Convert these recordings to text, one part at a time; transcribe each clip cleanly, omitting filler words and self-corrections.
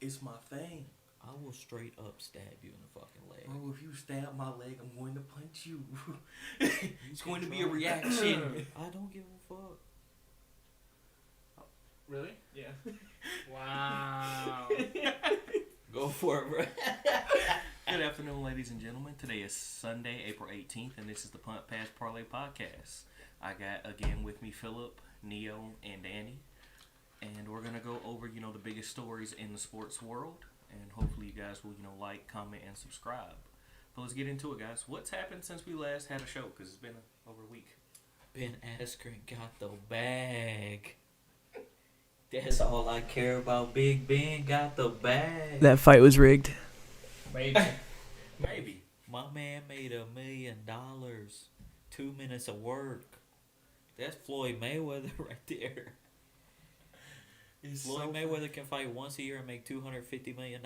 It's my thing. I will straight up stab you in the fucking leg. Bro, if you stab my leg, I'm going to punch you. It's going to be a reaction. I don't give a fuck. Really? Yeah. Wow. Go for it, bro. Good afternoon, ladies and gentlemen. Today is Sunday, April 18th, and this is the Punt Pass Parlay Podcast. I got, again, with me Philip, Neo, and Danny. And we're going to go over, the biggest stories in the sports world. And hopefully you guys will, like, comment, and subscribe. But let's get into it, guys. What's happened since we last had a show? Because it's been over a week. Ben Askren got the bag. That's all I care about. Big Ben got the bag. That fight was rigged. Maybe. Maybe. My man made $1 million. 2 minutes of work. That's Floyd Mayweather right there. Floyd Mayweather can fight once a year and make $250 million.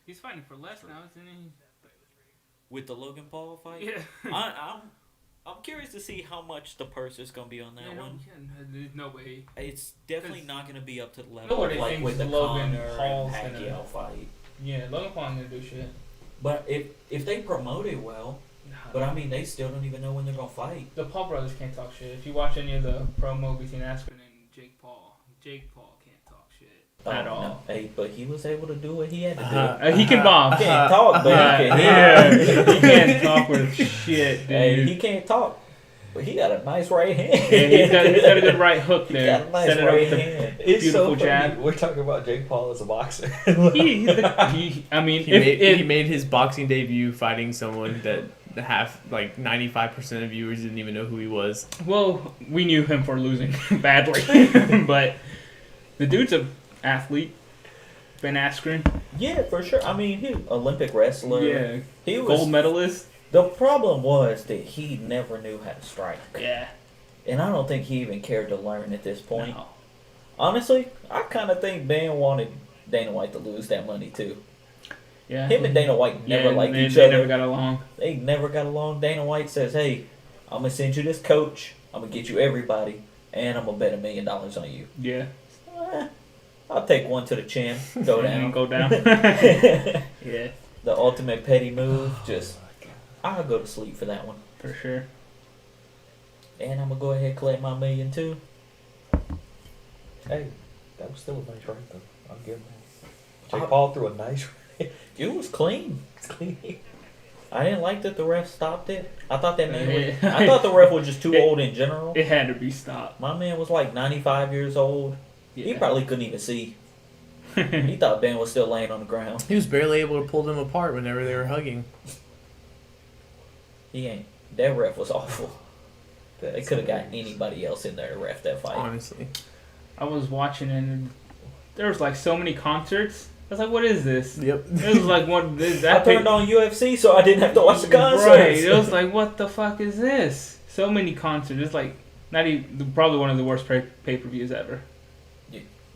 He's fighting for less now, isn't he? With the Logan Paul fight? Yeah. I'm curious to see how much the purse is going to be on that one. There's no way. It's definitely not going to be up to the level Nobody of, like, thinks with the Logan Conor Paul's and gonna- Pacquiao fight. Yeah, Logan Paul ain't gonna do shit. But if they promote it well, but I mean, they still don't even know when they're going to fight. The Paul brothers can't talk shit. If you watch any of the promo between Askren and Jake Paul can't talk shit at all. No. Hey, but he was able to do what he had to do. He can bomb. He can't talk, but he can hit. Yeah, he can't talk with shit, dude. Hey, he can't talk, but he got a nice right hand. Yeah, he's got a good right hook He there. got a nice Set it up right with a hand. It's beautiful so funny. jab. We're talking about Jake Paul as a boxer. He He made his boxing debut fighting someone that half, like 95% of viewers didn't even know who he was. Well, we knew him for losing badly, but the dude's an athlete. Ben Askren, Yeah, for sure. I mean, he Olympic wrestler. yeah, He was. gold medalist. The problem was that he never knew how to strike. Yeah, And I don't think he even cared to learn at this point. no. Honestly, I kind of think Ben wanted Dana White to lose that money too. Yeah, Him and Dana White never yeah, liked each they other. never got along. They never got along. Dana White says, "Hey, I'm gonna send you this coach. I'm gonna get you everybody, and I'm gonna bet $1 million on you." Yeah, I'll take one to the chin. Go down. Go down. The Yeah, ultimate petty move. Just, I'll go to sleep for that one. for sure. And I'm gonna go ahead and collect my $1 million too. Hey, that was still a nice right though. I'll give him that. Jake Paul threw a nice It was clean. clean. I didn't like that the ref stopped it. I thought that man was, Yeah. I thought the ref was just too old in general. It had to be stopped. My man was like 95 years old. He Yeah. probably couldn't even see. He thought Ben was still laying on the ground. He was barely able to pull them apart whenever they were hugging. He ain't. That ref was awful. They could have got anybody else in there to ref that fight. Honestly, I was watching and there was like so many concerts. I was like, what is this? yep. It was like one. I That turned on UFC so I didn't have to watch the concerts. Right. It was like, what the fuck is this? So many concerts. It's like not even probably one of the worst pay-per-views ever.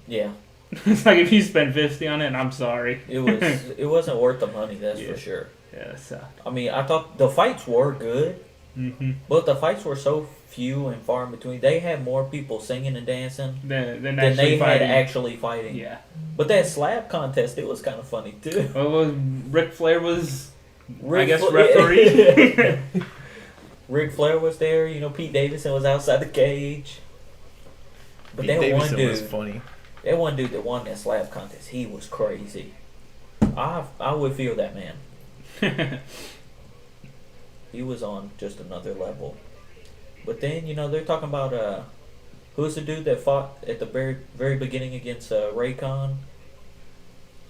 Yeah, It's like if you spend 50 on it, I'm sorry. it wasn't worth the money, that's Yeah. for sure. Yeah, so. I mean, I thought the fights were good, Mm-hmm. but the fights were so few and far in between. They had more people singing and dancing Then than actually they had fighting. actually fighting. Yeah. But that slap contest, it was kind of funny too. Well, Ric Flair was, I Ric guess, Fla- referee. Ric Flair was there. Pete Davidson was outside the cage. But Pete that one Davidson was dude, funny. that one dude that won that slap contest, he was crazy. I would feel that man. He was on just another level. But then, they're talking about who's the dude that fought at the very very beginning against Raycon?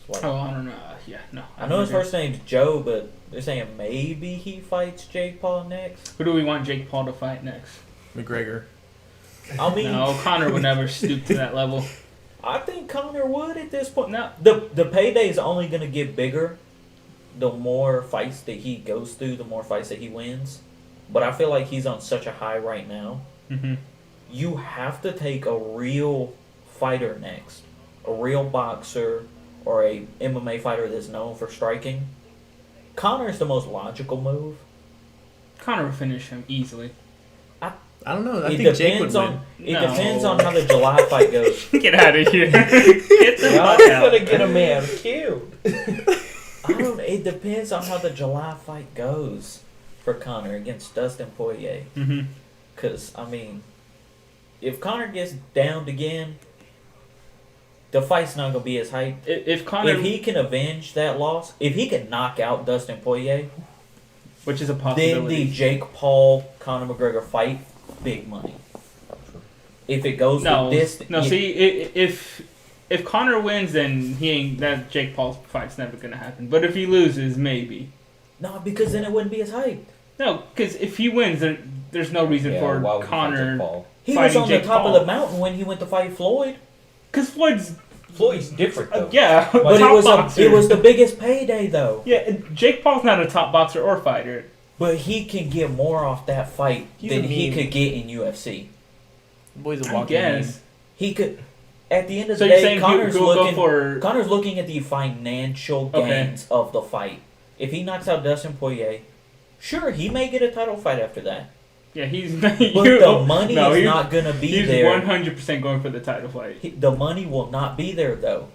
It's like- Oh, I don't know. Yeah, no. I know his first name's Joe, but they're saying maybe he fights Jake Paul next. Who do we want Jake Paul to fight next? McGregor. I mean, No, Conor would never stoop to that level. I think Conor would at this point. No. The payday is only going to get bigger the more fights that he goes through, the more fights that he wins. But I feel like he's on such a high right now. Mm-hmm. You have to take a real fighter next. A real boxer or a MMA fighter that's known for striking. Conor's the most logical move. Conor would finish him easily. I don't know. I It think Jake would depends on. win. It No. depends on how the July fight goes. Get out of here. Get the Y'all fuck out. gonna get a man killed. I don't. It depends on how the July fight goes for Conor against Dustin Poirier. Mm-hmm. Cause I mean, if Conor gets downed again, the fight's not gonna be as hyped. If Conor, If he can avenge that loss, if he can knock out Dustin Poirier, which is a then possibility, the Jake Paul Conor McGregor fight, big money. If it goes no, to this, no. See, if Conor wins, then he ain't that Jake Paul fight's never gonna happen. But if he loses, maybe. no, because then it wouldn't be as hyped. No, because if he wins, there's no reason Yeah, for why would you fight Jake Conor. Paul? He was Fighting on Jake the top Paul. of the mountain when he went to fight Floyd. Because Floyd's Floyd's different though. yeah, But top boxer. it was the biggest payday though. Yeah, Jake Paul's not a top boxer or fighter. But he can get more off that fight He's than a he meme. could get in UFC. The boy's a I walking guess. He could. At the end of So the you're day, saying Connor's he'll go looking. for Connor's looking at the financial Okay. gains of the fight. If he knocks out Dustin Poirier, sure, he may get a title fight after that. yeah, he's But the money is not going to be he's there. 100% going for the title fight. The money will not be there though.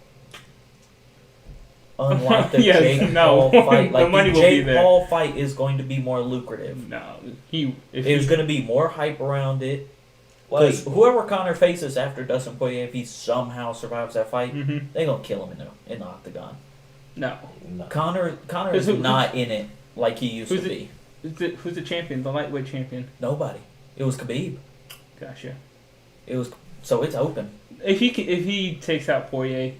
Unlike the Yes, Jake no. Paul fight, The like money the will be Jake there. Paul fight is going to be more lucrative. No, if There's he, going to be more hype around it. Like, Because whoever Conor faces after Dustin Poirier, if he somehow survives that fight, Mhm. they're gonna kill him in the octagon. no. no. Conor is Who's- not in it like he used to who's be. Who's the champion? The lightweight champion. Nobody. It was Khabib. Gotcha. It was so it's open. If he takes out Poirier,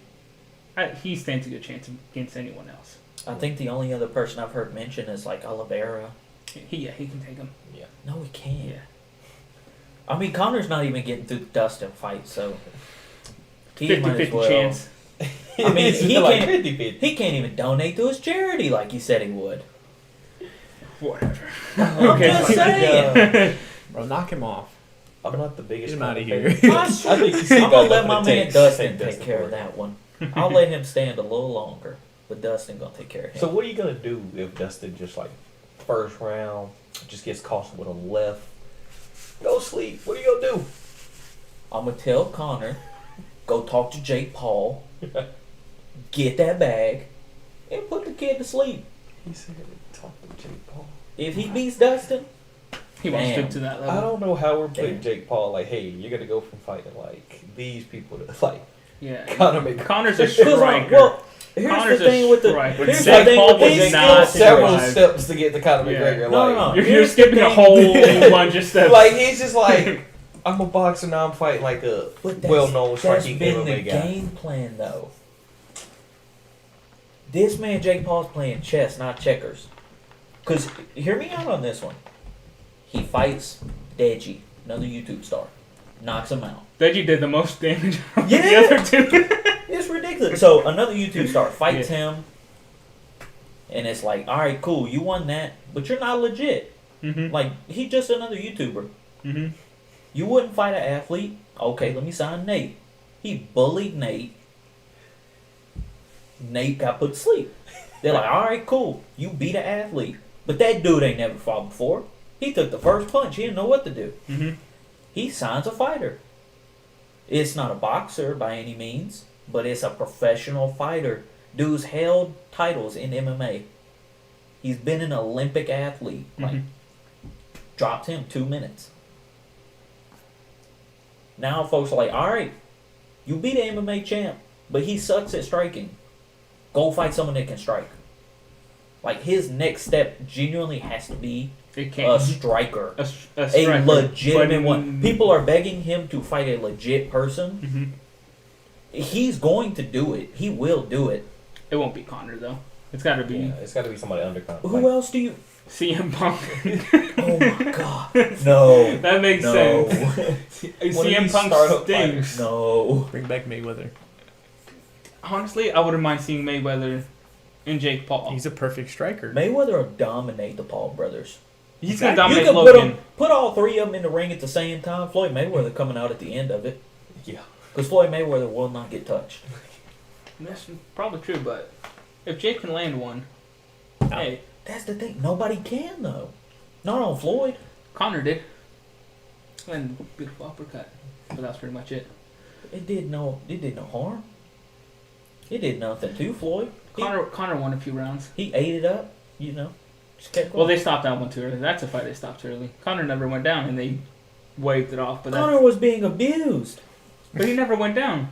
he stands a good chance against anyone else. I think the only other person I've heard mention is like Oliveira. He can take him. No, he can't. Yeah. I mean, Conor's not even getting through the Dustin fight, so he might as 50-50 well. chance. I mean, he like can't. 50-50. He can't even donate to his charity like he said he would. Whatever. I'm Okay, just fine. saying. Bro, knock him off. I'm not the biggest. Get him outta Conor here. fan. I think he's still I'm got gonna let nothing my it man takes Dustin to take care of Poirier. that one. I'll let him stand a little longer, but Dustin gonna take care of him. So what are you gonna do if Dustin just like first round just gets caught with a left? Go sleep. What are you gonna do? I'm gonna tell Conor, go talk to Jake Paul, get that bag, and put the kid to sleep. He said, "Talk to Jake Paul." If he beats Dustin, He won't Damn. stick to that level. I don't know how we're putting Damn. Jake Paul. Like, hey, you're gonna go from fighting like these people to like Yeah. Conor McGregor. Connor's a 'Cause, like, striker. well, here's Connor's the thing a with the striker. here's Jake the thing Paul with was the He's Jake not got several survive. steps to get to Conor Yeah. McGregor. No, like, no. You're Here's the skipping a thing. whole bunch of steps. like he's just like, I'm a boxer now. I'm fighting like a But well-known that's striking been the MMA guy. game plan though. This man Jake Paul's playing chess, not checkers. Cause hear me out on this one. He fights Deji, another YouTube star, knocks him out. Deji did the most damage of Yeah. the other two. It's ridiculous. So another YouTube star fights him, and it's like, all right, cool, you won that, but you're not legit. Mm-hmm. Like he just another YouTuber. Mm-hmm. You wouldn't fight an athlete. Okay, let me sign Nate. He bullied Nate. Nate got put to sleep. They're like, all right, cool, you beat an athlete, but that dude ain't never fought before. He took the first punch. He didn't know what to do. Mm-hmm. He signs a fighter. It's not a boxer by any means, but it's a professional fighter. Dude's held titles in MMA. He's been an Olympic athlete. Like, Mhm. dropped him 2 minutes. Now folks are like, all right, you beat an MMA champ, but he sucks at striking. Go fight someone that can strike. Like his next step genuinely has to be It a can't. striker. A A striker, legitimate but- one. People are begging him to fight a legit person. Mhm. He's going to do it. He will do it. It won't be Conor though. It's got to be Yeah, it's got to be somebody under Conor. Who else do you? CM Punk. Oh my god! No. That makes No. sense. One of CM these Punk startup stinks. No. Bring back Mayweather. Honestly, I wouldn't mind seeing Mayweather and Jake Paul. He's a perfect striker. Mayweather will dominate the Paul brothers. He's gonna You dominate can Logan. put all three of them in the ring at the same time. Floyd Mayweather coming out at the end of it. Yeah. Because Floyd Mayweather will not get touched. That's probably true, but if Jake can land one, hey, That's the thing. Nobody can though. Not on Floyd. Conor did. And beautiful uppercut. But that's pretty much it. It did no harm. It did nothing to Floyd. Connor won a few rounds. He ate it up, you know. Just kept going. Well, they stopped that one too early. That's a fight they stopped early. Connor never went down, and they waved it off. But Connor was being abused. but he never went down.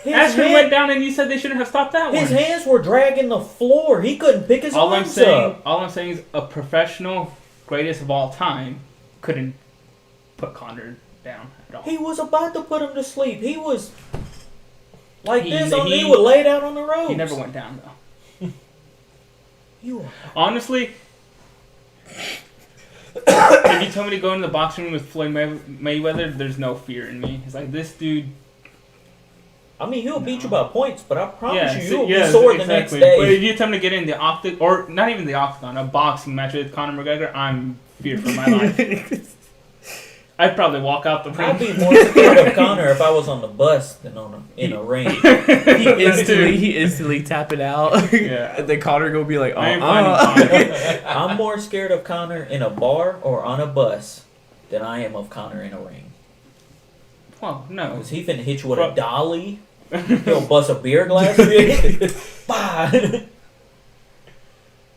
His Askren went down, and you said they shouldn't have stopped that His one. hands were dragging the floor. He couldn't pick his arms up. All I'm saying is a professional, greatest of all time, couldn't put Connor down at all. He was about to put him to sleep. He was like He would lay down on the ropes. He never went down though. You are. Honestly, if you tell me to go into the boxing room with Floyd Mayweather, there's no fear in me. It's like this dude. I mean, he'll beat you by points, but I promise Yeah, you'll be sore the next day. But if you tell me to get in the octagon, or not even the octagon, a boxing match with Conor McGregor, I'm feared for my life. I'd probably walk out the ring. I'd be more scared of Connor if I was on the bus than in a ring. He instantly tap it out. Yeah. And then Connor go be like, I ain't finding Conor. I'm more scared of Connor in a bar or on a bus than I am of Connor in a ring. Well, no. Because he finna hit you with a dolly. He'll bust a beer glass for you. Bye.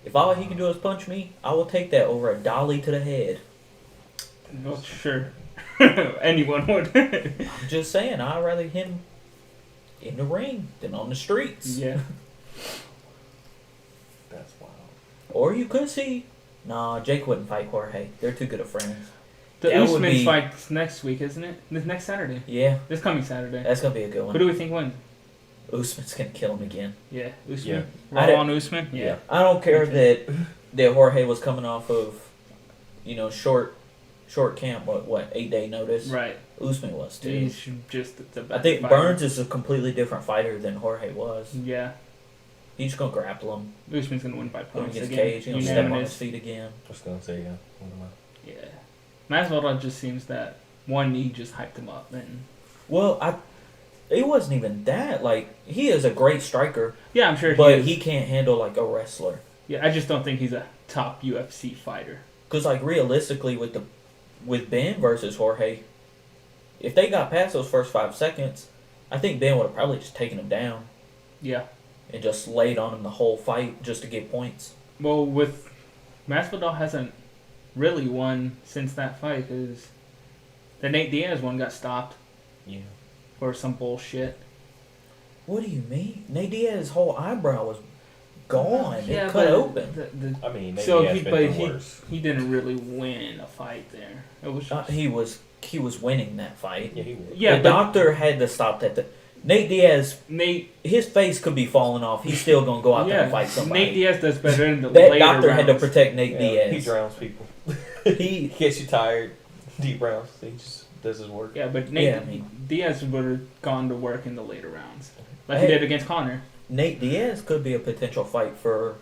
If all he can do is punch me, I will take that over a dolly to the head. Well, sure. Anyone would. I'm just saying, I'd rather him in the ring than on the streets. Yeah. That's wild. Or you could see, nah, Jake wouldn't fight Jorge. They're too good of friends. The That would Usman be- fight's next week, isn't it? This next Saturday. Yeah, This coming Saturday. that's gonna be a good Who one. do we think wins? Usman's gonna kill him again. Yeah, Usman. I Raw don't- on Usman. Yeah. I don't care that Jorge was coming off of, short camp. What 8-day notice? Right. Usman was too. He's just the I best think fighter. Burns is a completely different fighter than Jorge was. Yeah. He's just gonna grapple him, Usman's gonna win by put him points against again. cage, step on his Unanimous. feet again. Just gonna say, yeah. What am I? Yeah. Masvidal just seems that one knee just hyped him up, and Well, it wasn't even that. Like, he is a great striker, yeah, I'm sure. but is. he can't handle like a wrestler. Yeah, I just don't think he's a top UFC fighter. Because like realistically, with Ben versus Jorge, if they got past those first 5 seconds, I think Ben would have probably just taken him down Yeah. and just laid on him the whole fight just to get points. Well, with Masvidal hasn't really won since that fight because the Nate Diaz one got stopped Yeah. for some bullshit. What do you mean? Nate Diaz's whole eyebrow was gone. Yeah, it cut but open. I mean, maybe So he has he- been but through worse. he didn't really win a fight there. It was just, He was winning that fight. Yeah, he would. yeah, the but doctor had to stop that. Nate Diaz, Nate his face could be falling off. He's still gonna go out there and fight somebody. Nate Diaz does better in the that later doctor had to rounds. protect Nate Yeah, he Diaz. drowns people. He He gets you tired. Deep rounds. He just does his work. Yeah, but Nate Yeah, I mean- Diaz would have gone to work in the later rounds, like Hey. he did against Connor. Nate Diaz could be a potential fight for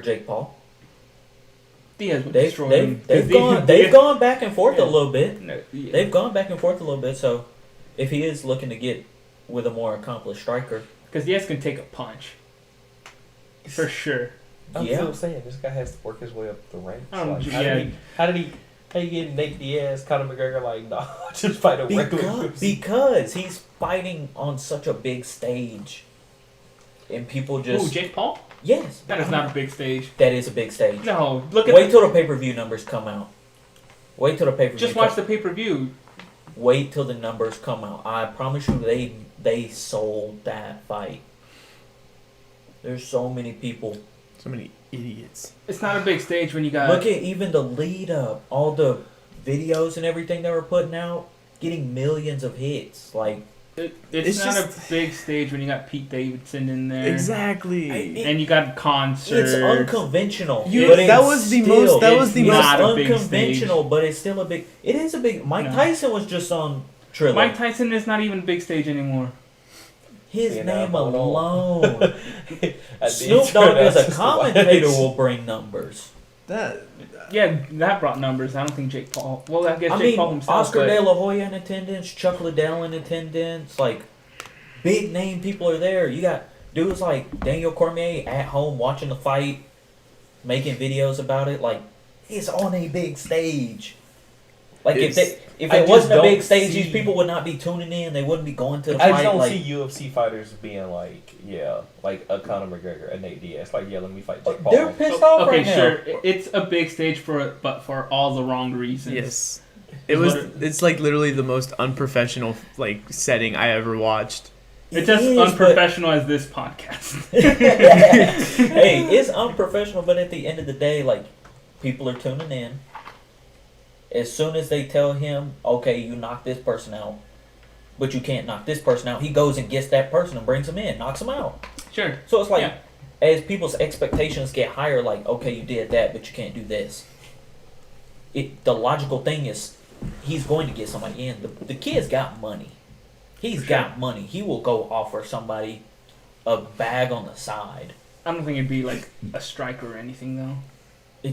Jake Paul. Diaz would They've destroy him. they've gone back and forth Yeah. a little bit. No, yeah. They've gone back and forth a little bit. So if he is looking to get with a more accomplished striker, Because Diaz can take a punch. For sure. I'm Yeah. still saying this guy has to work his way up the ranks. Like, Yeah. how did he get Nate Diaz, Conor McGregor? Like, nah, just fight a regular. because he's fighting on such a big stage, and people just Ooh, Jake Paul? yes, That is not a big stage. that is a big stage. No, look at Wait till the pay-per-view numbers come out. Wait till the pay-per-view. just watch the pay-per-view. Wait till the numbers come out. I promise you, they sold that fight. There's so many people. So many idiots. It's not a big stage when you got... Look at even the lead up, all the videos and everything they were putting out, getting millions of hits. Like, It's not just- a big stage when you got Pete Davidson in there. Exactly. And you got concerts. it's unconventional. You- but that it's was the still- most- that was it's the it's most- not a big unconventional, stage. but it's still a big. It is a big. Mike No. Tyson was just on Triller. Mike Tyson is not even big stage anymore. His See, name now, hold on. alone. At the Snoop end, Dogg as a that's commentator why. will bring numbers. That Yeah, that brought numbers. I don't think Jake Paul... Well, I guess I Jake Paul mean, himself, Oscar but- De La Hoya in attendance, Chuck Liddell in attendance. Like, big name people are there. You got dudes like Daniel Cormier at home watching the fight, making videos about it. Like, it's on a big stage. Like if I it just wasn't a don't big stage, see- these people would not be tuning in. They wouldn't be going to the I fight. just don't like, see UFC fighters being like, like a Conor McGregor, a Nate Diaz. Like, let me fight Jake Paul. they're pissed off Okay, right now. sure. It's a big stage for it, but for all the wrong reasons. Yes. Is It's like literally the most unprofessional like setting I ever watched. It's just It is, unprofessional as this podcast. Hey, it's unprofessional, but at the end of the day, like, people are tuning in. As soon as they tell him, okay, you knock this person out, but you can't knock this person out, he goes and gets that person and brings him in, knocks him out. Sure. So it's like, Yeah. as people's expectations get higher, like, okay, you did that, but you can't do this. The logical thing is, he's going to get somebody in. The kid's got money. He's got money. He will go offer somebody a bag on the side. I don't think it'd be like a striker or anything though.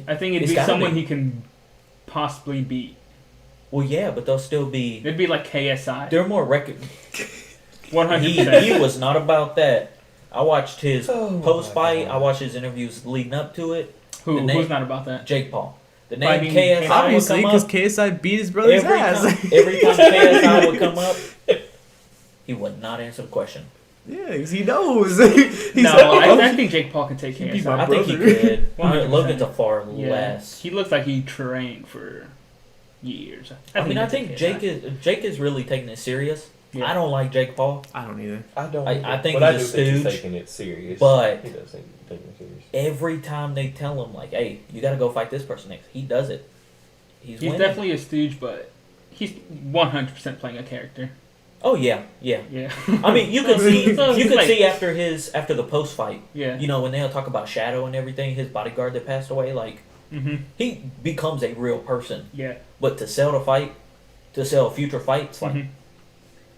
I think it'd it's be gotta someone be. he can possibly beat. Well, yeah, but they'll still be. It'd be like KSI. They're more 100%. He was not about that. I watched his Oh, post fight. my God. I watched his interviews leading up to it. Who? the name- Who's not about that? Jake Paul. The name Fighting KSI Obviously, would because come up. KSI beat his brother's ass. Every time KSI would come up, he would not answer the question. Yeah, 'cause he knows. He's No, like, I think Jake Paul can take He'd be KSI. my I think he brother. could. 100%. Logan's a far Yeah. less. He looks like he trained for years. I he think could Jake take Jake is really taking it serious. Yeah. I don't like Jake Paul, I don't either. I don't. I think but I he's do a think he's stooge, taking it serious. but- he does think he's taking it serious. every time they tell him like, "Hey, you got to go fight this person next," he does it. He's He's winning. definitely a stooge, but he's 100% playing a character. Oh yeah, yeah. Yeah. I mean, you could see So you he's could like- see after the post fight. Yeah. You know, when they'll talk about Shadow and everything, his bodyguard that passed away, like Mm-hmm. he becomes a real person. Yeah. But to sell future fights, like Mhm.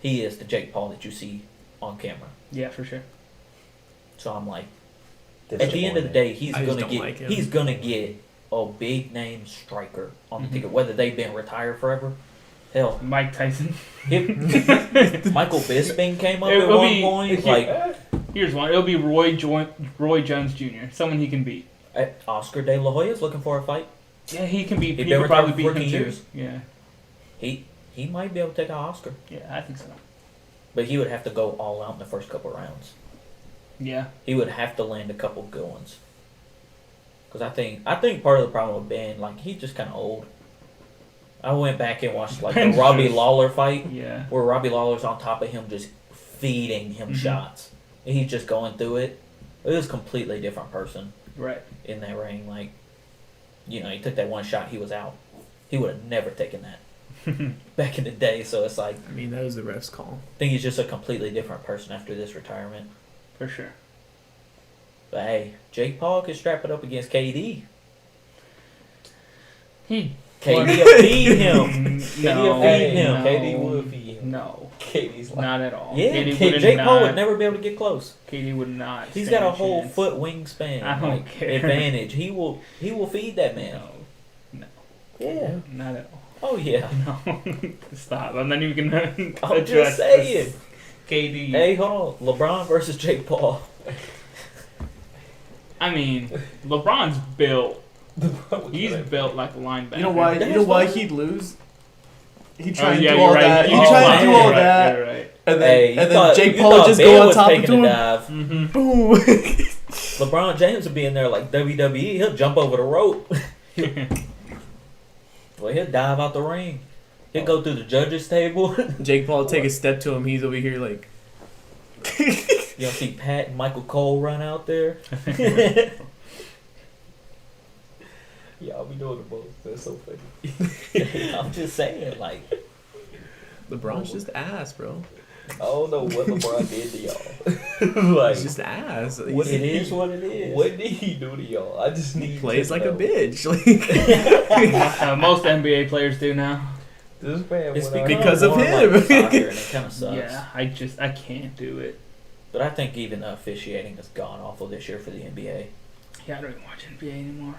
he is the Jake Paul that you see on camera. Yeah, for sure. So I'm like, at the end of the day, he's I just gonna don't get like him. he's gonna get a big name striker on the Mhm. ticket, whether they've been retired forever. Hell, Mike Tyson. Michael Bisping came up at It'll one be- point. Like Here's one. It'll be Roy Jones Jr. Someone he can beat. Oscar De La Hoya's looking for a fight. Yeah, he can beat. He'd He been could probably retired beat for him rookie too. years. Yeah. He might be able to take an Oscar, Yeah, I think so. but he would have to go all out in the first couple rounds. Yeah. He would have to land a couple good ones. Because I think part of the problem with Ben, like, he's just kind of old. I went back and watched like the Ben's Robbie just- Lawler fight, Yeah. where Robbie Lawler's on top of him, just feeding him Mhm. shots, and he's just going through it. It was a completely different person Right. in that ring. Like, you know, he took that one shot, he was out. He would have never taken that back in the day. So it's like, I mean, that was the ref's call. I think he's just a completely different person after this retirement. For sure. But hey, Jake Paul could strap it up against KD. He. KD will feed him. No. will feed him. No. KD would feed him. No. KD's like, Not at all. Yeah, KD would Jake Paul not- would never be able to get close. KD would not. He's stand got a whole chance. foot wingspan I don't like, care. advantage. He will feed that man. No. Yeah. Not at all. Oh yeah. No. Stop. I'm not even gonna I'm address just saying. this. KD. Hey, hold on. LeBron versus Jake Paul. I mean, LeBron's built. LeBron He's would built like a linebacker. You know why? That's You know why fine. he'd lose? He'd Oh, try and yeah, do you're all right. that. He'd Oh, try and do man. all You're that, Right, you're right. and Hey, then Jake Paul would just Ben go on was top of taking him. a dive. Mm-hmm. Boom. LeBron James would be in there like WWE. He'll jump over the rope. Well, he'll dive out the ring. He'll go through the judges' table. Jake Paul would take a step to him. He's over here like. You'll see Pat and Michael Cole run out there. Yeah, I'll be doing the most. That's so funny. I'm just saying, like, LeBron's just ass, bro. I don't know what LeBron did to y'all. Like, He's just ass. What it is what it is. what did he do to y'all? I just need He plays to like know. a bitch. Like, Most NBA players do now. This man It's went out- Because of more him. Like soccer, and it kind of sucks. Yeah, I can't do it. But I think even the officiating has gone awful this year for the NBA. Yeah, I don't even watch NBA anymore.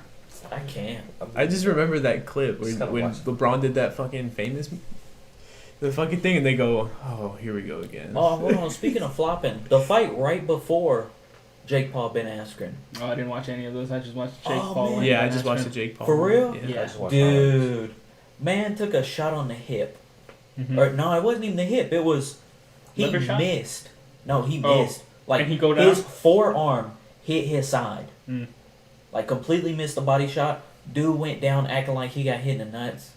I can't. I just remember that clip Just gotta when watch. LeBron did that fucking famous, the fucking thing, and they go, "Oh, here we go again." Oh, hold on. Speaking of flopping, the fight right before Jake Paul Ben Askren. Oh, I didn't watch any of those. I just watched Jake Oh, Paul. man. and Yeah, I Ben just watched Askren. the Jake Paul. For real? Yeah. Yeah. I just watched highlights. Dude, Man took a shot on the hip. Mhm. Or no, it wasn't even the hip. It was he Liver shot? missed. No, he Oh. missed. Like And he go down? his forearm hit his side. Mm. Like completely missed the body shot. Dude went down acting like he got hit in the nuts.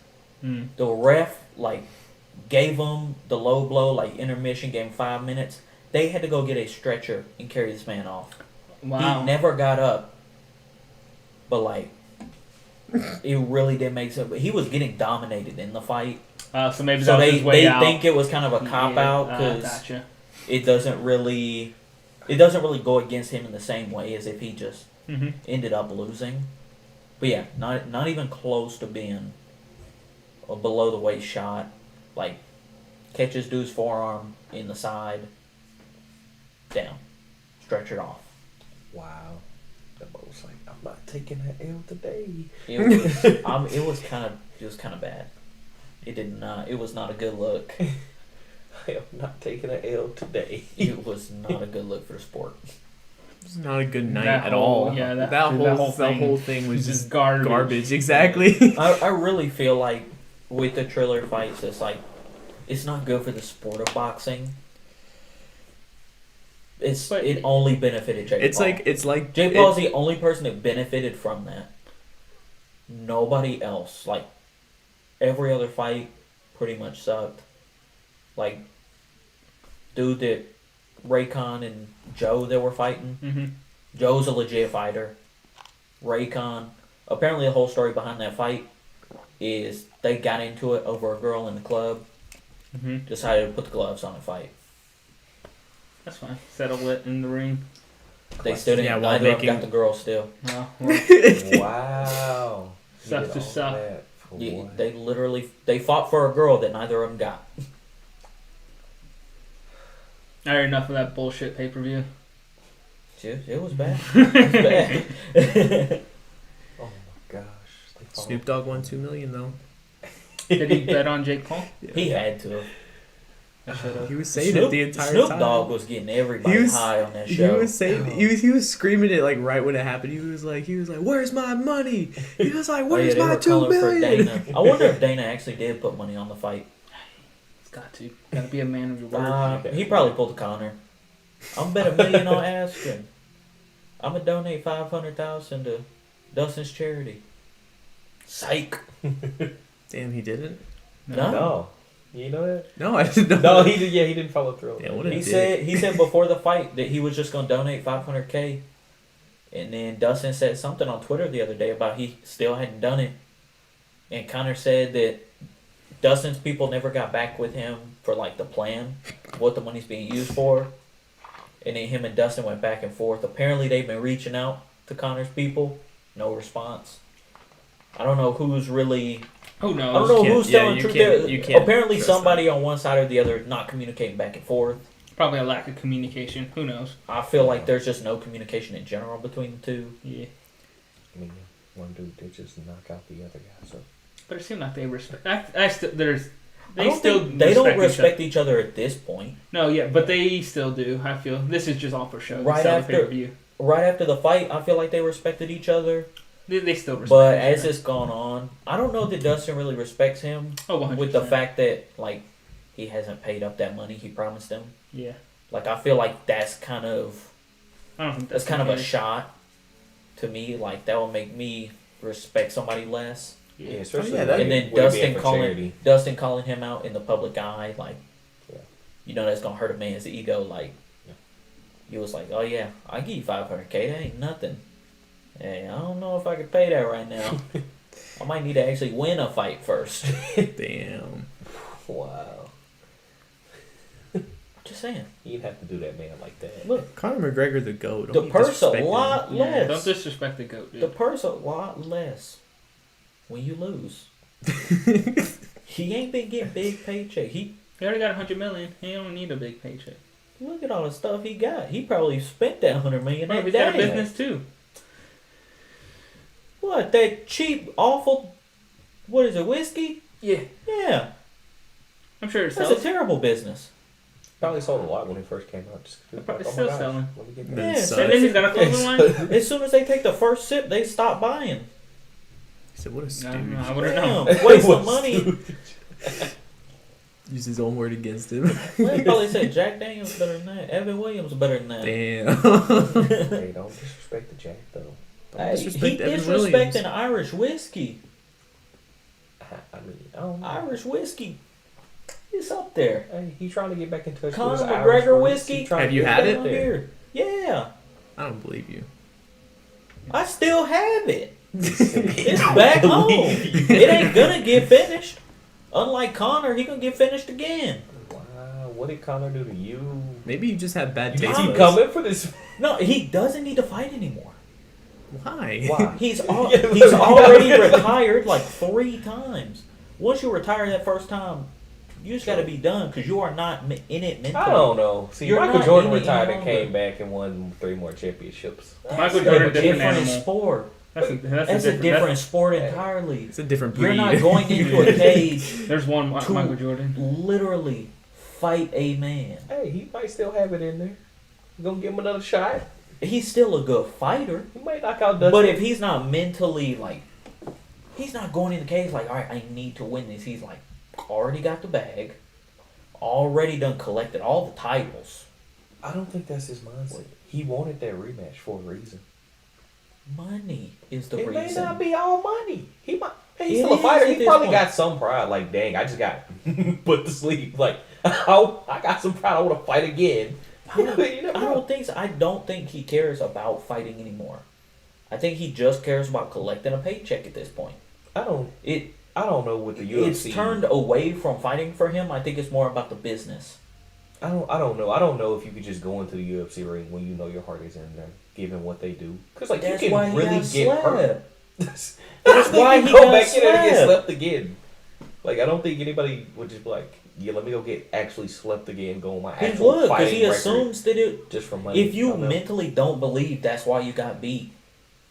Mm. The ref like gave him the low blow, like intermission, gave him 5 minutes. They had to go get a stretcher and carry this man off. Wow. He never got up. But like it really did make sense. But he was getting dominated in the fight. So maybe So that was his way out. think it was kind of a cop out because Gotcha. it doesn't really go against him in the same way as if he just Mm-hmm. ended up losing. But yeah, not even close to being a below the waist shot. Like catches dude's forearm in the side, down, stretch it off. Wow. That boy was like, I'm not taking that L today. It was kind of bad. It was not a good look. I am not taking an L today. It was not a good look for the sport. It's not a good night That at whole- all. yeah, that whole whole thing thing was just garbage. garbage. Exactly. I really feel like with the Triller fights, it's not good for the sport of boxing. But- It only benefited Jake Paul. It's like Jake Paul's the only person that benefited from that. Nobody else. Like every other fight pretty much sucked. Like dude that Raycon and Joe that were fighting. Mm-hmm. Joe's a legit fighter. Raycon, apparently the whole story behind that fight is they got into it over a girl in the club, Mm-hmm. decided to put the gloves on and fight. That's fine. Settle it in the ring. They still didn't, Yeah, while neither of them making- got the girl still. Well, Wow. He Suck did to all suck. that for Yeah, what? they fought for a girl that neither of them got. I heard enough of that bullshit pay-per-view. It was bad. It was bad. Oh my gosh. They fought. Snoop Dogg won $2 million though. Did he bet on Jake Paul? He had to. I should have. He was saying it the entire Snoop time. Dogg was getting everybody He was- high on that He show. was saying he was screaming it like right when it happened. He was like, "Where's my money?" He was like, Oh, yeah, "Where's they my were $2 calling for million?" Dana. I wonder if Dana actually did put money on the fight. It's got to. Got to be a man of your word. He probably pulled a Connor. I'm bet $1 million on Aspen. I'm gonna donate $500,000 to Dustin's charity. Psych. Damn, he didn't. No. No. You know that? No, I didn't know. No, he did. Yeah, he didn't follow through. Yeah, what a He dick. said before the fight that he was just gonna donate $500K, and then Dustin said something on Twitter the other day about he still hadn't done it, and Connor said that Dustin's people never got back with him for like the plan, what the money's being used for, and then him and Dustin went back and forth. Apparently they've been reaching out to Connor's people, no response. I don't know who's really. Who I don't knows? know can't- who's yeah, telling you truth. can't- you can't Apparently trust somebody on one side or the other is not communicating back and forth. Probably a lack of communication. Who knows? I feel like there's just no communication in general between the two. Yeah. I mean, one dude did just knock out the other guy. So But it seemed like they respect. They I don't still think they don't each other. respect each other at this point. No, yeah, but they still do. I feel this is just all for show. Right Sell the after- pay-per-view. Right after the fight, I feel like they respected each other. They still respect. But each as other. it's gone on, I don't know that Dustin really respects him 100%. with the fact that like he hasn't paid up that money he promised him. Yeah, Like I feel like that's kind of I don't think that's kind of the a case. shot to me. Like that will make me respect somebody less. yeah, Yeah. especially yeah, that- And then with it being for Dustin calling him out in the public eye, like, Yeah. you know, that's gonna hurt a man's ego. Like, Yeah. he was like, "Oh yeah, I give you $500K. That ain't nothing. Hey, I don't know if I could pay that right now. I might need to actually win a fight first." Damn. Wow. Just saying. You'd have to do that man like that. Look, Conor McGregor the GOAT. the Don't you purse a disrespect him. lot Yeah, less. don't disrespect the goat, dude. The purse a lot less when you lose. He ain't been getting big paycheck. He He already got $100 million. He don't need a big paycheck. look at all the stuff he got. He probably spent that $100 million Bro, that he's got a day. business too. What, that cheap, awful, what is it, whiskey? Yeah, Yeah, I'm sure it that's sells. a terrible business. Probably sold a lot when it first came out. Just 'cause They're it was probably like, still oh my gosh, selling. let me get Yeah. that. Yeah, So- And then he's got a clothing line. As soon as they take the first sip, they stop buying. said, what a I stooge. don't know. I wouldn't know. Damn, waste of money. Use his own word against him. Well, he probably said Jack Daniels better than that. Evan Williams better than that. Damn. Hey, don't disrespect the Jack though. Hey, disrespect he Evan disrespecting Williams. Irish whiskey. I mean, I don't know. Irish whiskey. It's up there. Hey, he's trying to get back in touch Conor with his McGregor Irish roots. whiskey? He's trying Have to you get had back it? there. Here. Yeah. I don't believe you. I still have it. It's back home. It ain't gonna get finished. Unlike Connor, he gonna get finished again. Wow, what did Conor do to you? Maybe you just have bad You taste keep buds. coming for this. No, he doesn't need to fight anymore. Why? Wow. He's already retired like 3 times. Once you retire that first time, you just got to be done because you are not in it mentally. I don't know. See, You're Michael not Jordan in it retired any and came longer. back and won 3 more championships. Michael That's Jordan, a different different animal. sport. That's That's a different sport entirely. It's a different breed. You're not going into a cage There's one to Michael Jordan. literally fight a man. Hey, he might still have it in there. You gonna give him another shot? He's still a good fighter. He might knock out Dustin. But if he's not mentally like, he's not going in the cage like, all right, I need to win this. He's like, already got the bag, already done collected all the titles. I don't think that's his mindset. He wanted that rematch for a reason. Money is the It may reason. not be all money. He might. Hey, he's It still a is fighter. at He this probably point. got some pride. Like, dang, I just got put to sleep. Like, I got some pride. I want to fight again. I don't, You never I know. don't think so. I don't think he cares about fighting anymore. I think he just cares about collecting a paycheck at this point. I don't know what the It's UFC. turned away from fighting for him. I think it's more about the business. I don't know. I don't know if you could just go into the UFC ring when you know your heart is in there, given what they do. Because like That's you why can he really got get hurt. slapped. That's why you he go got back in there and get slapped. slept again. Like I don't think anybody would just be like, yeah, let me go get actually slept again, go on my He actual would, because fighting he record assumes that it. just from money. If I you don't know. mentally don't believe that's why you got beat,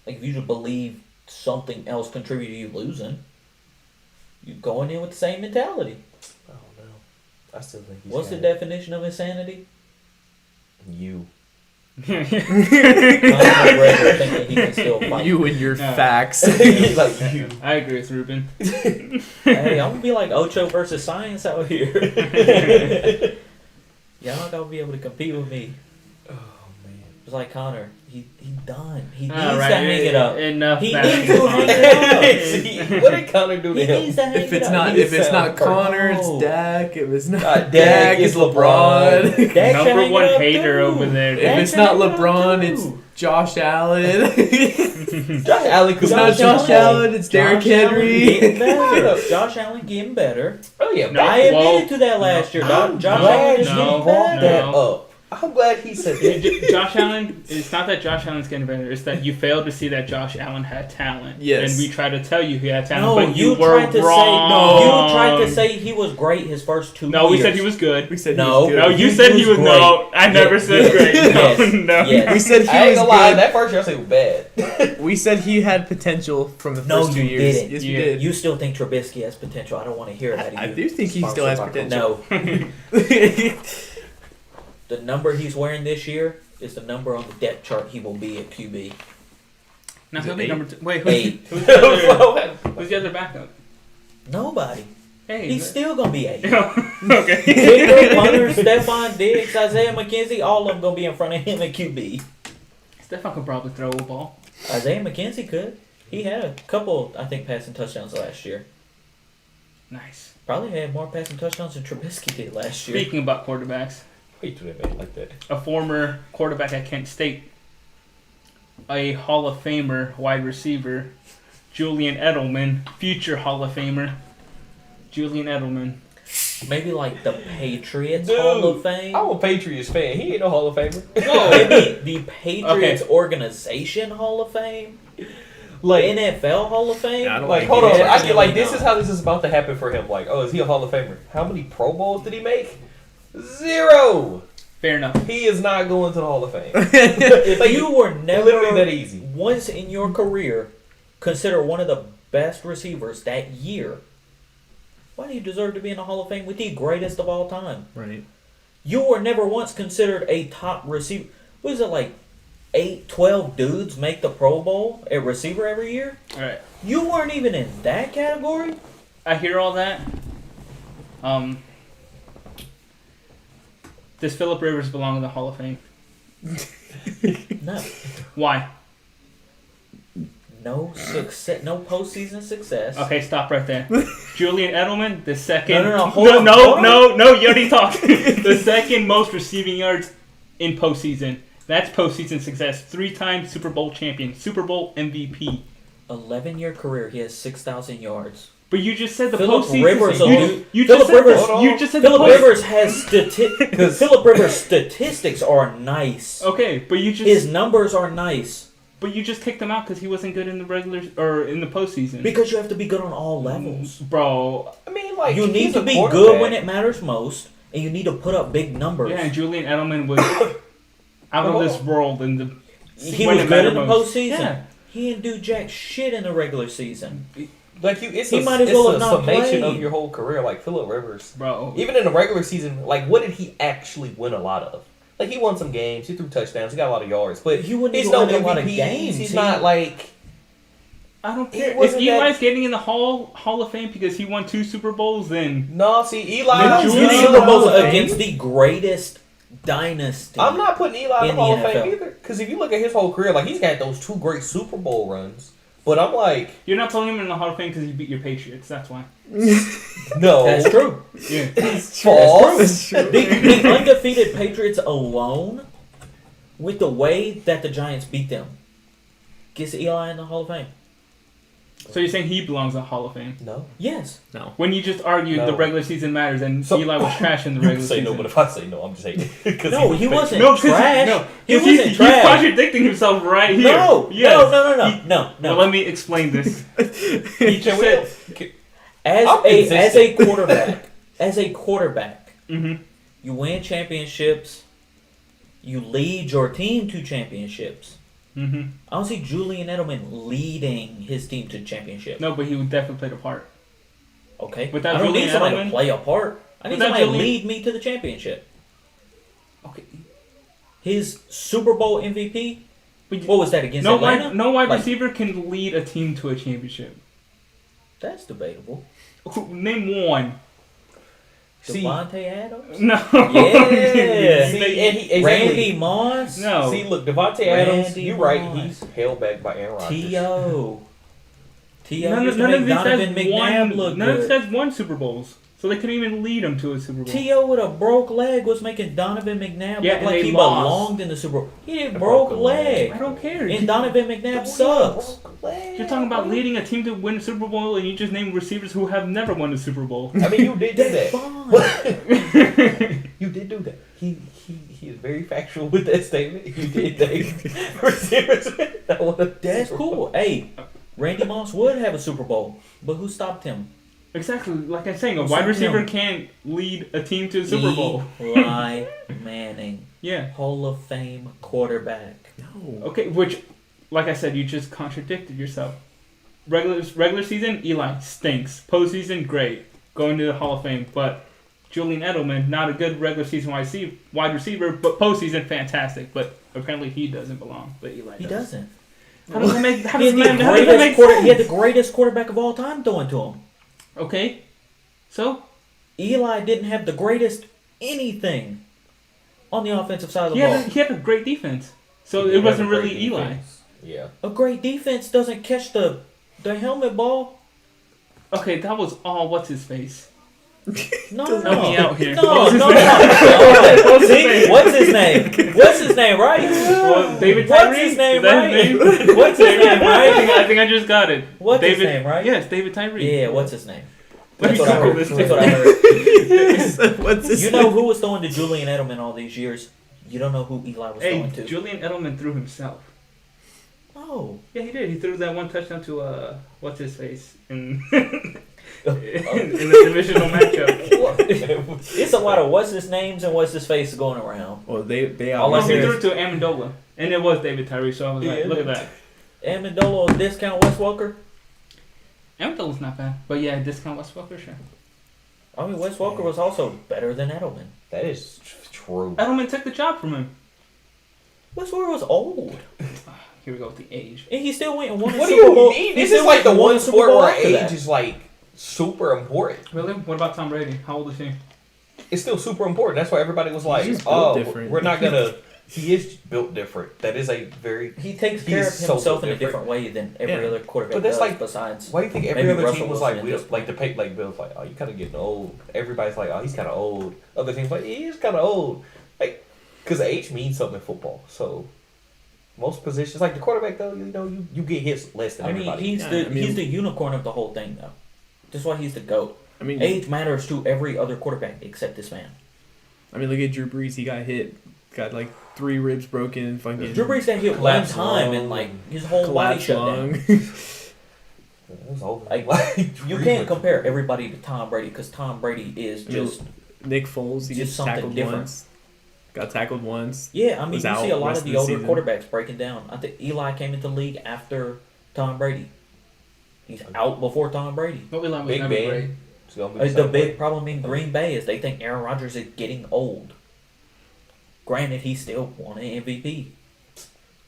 like if you just believe something else contributed to you losing, you going in with the same mentality. I don't know. I still think he's What's the got definition of insanity? you. Conor McGregor thinking he can still fight. You and your Yeah. facts. He's like you. I agree with Ruben. Hey, I'm gonna be like Ocho versus Science out here. Y'all gotta be able to compete with me. Oh man. It's like Connor. He done. He needs All right, to hang it up. Enough. He basketball. needs to hang it See, what did Conor do to He him? needs to hang If it it's up. not He if it's not sound Connor, it's No. Dak. If it's not Dak, Dak, it's it's LeBron. Dak should Number hang it one up hater too. over there. If Dak it's should not hang it up LeBron, too. it's Josh Allen. Josh Allen could It's not Josh Allen, it's Derrick Josh Allen Henry. getting better. Josh Allen getting better. Oh yeah, No, I admitted to that last year. I'm Josh glad Allen is you No, getting brought better. that No. up. I'm glad he said that. Josh Allen, it's not that Josh Allen's getting better. It's that you failed to see that Josh Allen had talent. Yes. And we tried to tell you he had talent, No, but you were tried to wrong. say you tried to say he was great his first 2 No, years. we said he was good. We said No. he was No, good. you said he was great. no. I never said great. No, Yes. no. Yes. We said I he ain't was gonna lie, good. that first year I said it was bad. We said he had potential from the No, first 2 you years. didn't. Yes, Yeah. we did. You still think Trubisky has potential? I don't want to hear that. I do think he still has potential. No. The number he's wearing this year is the number on the depth chart he will be at QB. Now Is it he'll be eight? number 2. Wait, Eight. who's the other backup? Nobody. Hey, He's still gonna be 8. okay. Kicker, punter, Stephon Diggs, Isaiah McKenzie, all of them gonna be in front of him at QB. Stefan could probably throw a ball. Isaiah McKenzie could. He had a couple, I think, passing touchdowns last year. Nice. Probably had more passing touchdowns than Trubisky did last year. Speaking about quarterbacks, Wait to that man like that. a former quarterback at Kent State, a Hall of Famer wide receiver, Julian Edelman, future Hall of Famer, Julian Edelman. Maybe like the Patriots Dude, Hall of Fame. I'm a Patriots fan. He ain't no Hall of Famer. Maybe the Patriots Organization Hall of Fame. Like, NFL Hall of Fame. Yeah, I don't like, think hold he on. is. I get like this Definitely is how this is about to happen for him. Like, oh, is he a Hall of Famer? How many Pro Bowls did he make? 0. Fair enough. He is not going to the Hall of Fame. If you were never literally that easy. once in your career considered one of the best receivers that year, why do you deserve to be in the Hall of Fame with the greatest of all time? Right. You were never once considered a top receiver. What is it like? 8, 12 dudes make the Pro Bowl at receiver every year. All right. You weren't even in that category. I hear all that. Does Phillip Rivers belong in the Hall of Fame? No. Why? No success. No postseason success. Okay, stop right there. Julian Edelman, the second. No, hold on. No, you already talked. The second most receiving yards in postseason. That's postseason success. 3-time Super Bowl champion, Super Bowl MVP. 11-year career, he has 6,000 yards. But you just said the Phillip postseason. Rivers, you Phillip just said Rivers, the, you just said the Phillip post- Rivers has Phillip Rivers' statistics are nice. Okay, but you just His numbers are nice. But you just kicked him out because he wasn't good in the regular or in the postseason. Because you have to be good on all levels, bro. I mean, like you need to be good when it matters most, and you need to put up big numbers. Yeah, and Julian Edelman was out of this world in the. He was good in the postseason. Yeah. He didn't do jack shit in the regular season. Like you, it's He a, might as it's well a have not summation played. of your whole career. Like Phillip Rivers, Bro. even in the regular season, like what did he actually win a lot of? Like he won some games, he threw touchdowns, he got a lot of yards, but He wouldn't he's even no win a MVP. lot of games. He's not like. I don't He care. If wasn't Eli's that- getting in the Hall of Fame because he won 2 Super Bowls, then No, see, He Eli. won Julian two Edelman Super Bowls Hall of Fame. against the greatest dynasty. I'm not putting Eli in in the Hall the of Fame NFL. either, because if you look at his whole career, like he's got those 2 great Super Bowl runs. But I'm like, you're not putting him in the Hall of Fame because he beat your Patriots. That's why. no, That's true. Yeah. It's false. The undefeated Patriots alone, with the way that the Giants beat them, gets Eli in the Hall of Fame. So you're saying he belongs in the Hall of Fame? No. Yes. No. When you just argued No. the regular season matters and So- Eli was trash in the You regular can say season. no, but if I say no, I'm just hating. No, he wasn't No, 'cause trash. no, He 'cause wasn't he's trash. contradicting himself right here. No, Yes. no. Well, let me explain this. He just said- As I'm a quarterback, Mm-hmm. you win championships. You lead your team to championships. Mm-hmm. I don't see Julian Edelman leading his team to championship. No, but he would definitely play a part. Okay. Without I don't Julian need somebody Edelman? to play a part. I need Without somebody to Julian- lead me to the championship. Okay. His Super Bowl MVP. But What was that against no Atlanta? wide, no wide Like- receiver can lead a team to a championship. That's debatable. Name one. See- Devontae Adams. No. Yeah. See, and he, exactly. Randy Moss. No. See, look, Devontae Adams, Randy you're right. Moss. He's held back by Aaron Rodgers. T.O. T.O. None used of to make these Donovan guys McNabb won. look None of these good. guys won Super Bowls, so they couldn't even lead them to a Super Bowl. T.O. with a broke leg was making Donovan McNabb Yeah, look and like they he lost. belonged in the Super Bowl. He had a A broke broken leg. I don't care. And Donovan McNabb sucks. You're talking about leading a team to win a Super Bowl, and you just named receivers who have never won a Super Bowl. I mean, you did do That's that. fine. You did do that. He is very factual with that statement. You did name receivers. That's cool. Hey, Randy Moss would have a Super Bowl, but who stopped him? Exactly, like I'm saying, a Who's wide that receiver him? can't lead a team to a Super Bowl. Eli Manning, Yeah. Hall of Fame quarterback. No. Okay, which, like I said, you just contradicted yourself. Regular season, Eli stinks. Postseason, great. Going to the Hall of Fame, but Julian Edelman, not a good regular season wide receiver, but postseason, fantastic. But apparently he doesn't belong, but Eli He does. doesn't. How does that make? How He does had, that make sense? he had the greatest quarterback of all time throwing to him. Okay, so Eli didn't have the greatest anything on the offensive side of the he ball. had a great defense. So it wasn't really Eli. Yeah. A great defense doesn't catch the helmet ball. Okay, that was all. What's his face? No, Help me out here. No, What's his no, name? no. What's his See? name? What's his name? What's his name, right? Well, David What's Tyree. his name, Is that right? his name? What's his name, right? I think I just got it. What's David, his name, right? Yes, David Tyree. Yeah, what's his name? Let me That's what I Google heard. this. That's what I heard. What's his You know who was throwing to Julian Edelman all these years? You don't know who Eli was Hey, throwing to. Julian Edelman threw himself. Oh. Yeah, he did. He threw that one touchdown to what's his face in in the divisional matchup. It's a lot of what's his names and what's his face going around. Well, they All No, I he hear threw it to Amendola, and it was David Tyree. So I was like, Yeah, look at that. Amendola discount Wes Welker. Amendola's not bad, but yeah, discount Wes Welker, sure. I mean, Wes Welker was also better than Edelman. That is true. Edelman took the job from him. Wes Welker was old. Here we go with the age. And he still went and won a What do Super you Bowl. mean? He This is still like the went and won one a Super sport Bowl where after age that. is like super important. Really? What about Tom Brady? How old is he? It's still super important. That's why everybody was like, just built different. we're not gonna. He is built different. That is a very. He takes He care of is so himself in a different. different way than every Yeah. other quarterback But that's does. like- Besides, Why do you think every Maybe other Russell team was Wilson like, at we this don't, like the pay, like Bill's like, oh, you kind of getting old. Everybody's like, oh, he's kind of old. Other teams like, he is kind of old. Like, because age means something in football. So most positions, like the quarterback though, you get hits less than I mean, everybody. he's the unicorn of the whole thing though. That's why he's the GOAT. I mean, Age matters to every other quarterback except this man. look at Drew Brees. He got hit, got like 3 ribs broken. Fucking Drew Brees got hit one collapsed time lung. and like his whole body collapsed shut lung. down. It was over. Like, you can't compare everybody to Tom Brady because Tom Brady is just Nick Foles, he Just gets something tackled different. once. Got tackled once. yeah. I mean, Was you out see a lot rest of of the the older season. quarterbacks breaking down. I think Eli came into the league after Tom Brady. He's out before Tom Brady. Nobody line was Big never Ben. great. It's gonna be The same big way. problem in Green Bay is they think Aaron Rodgers is getting old. Granted, he still won an MVP.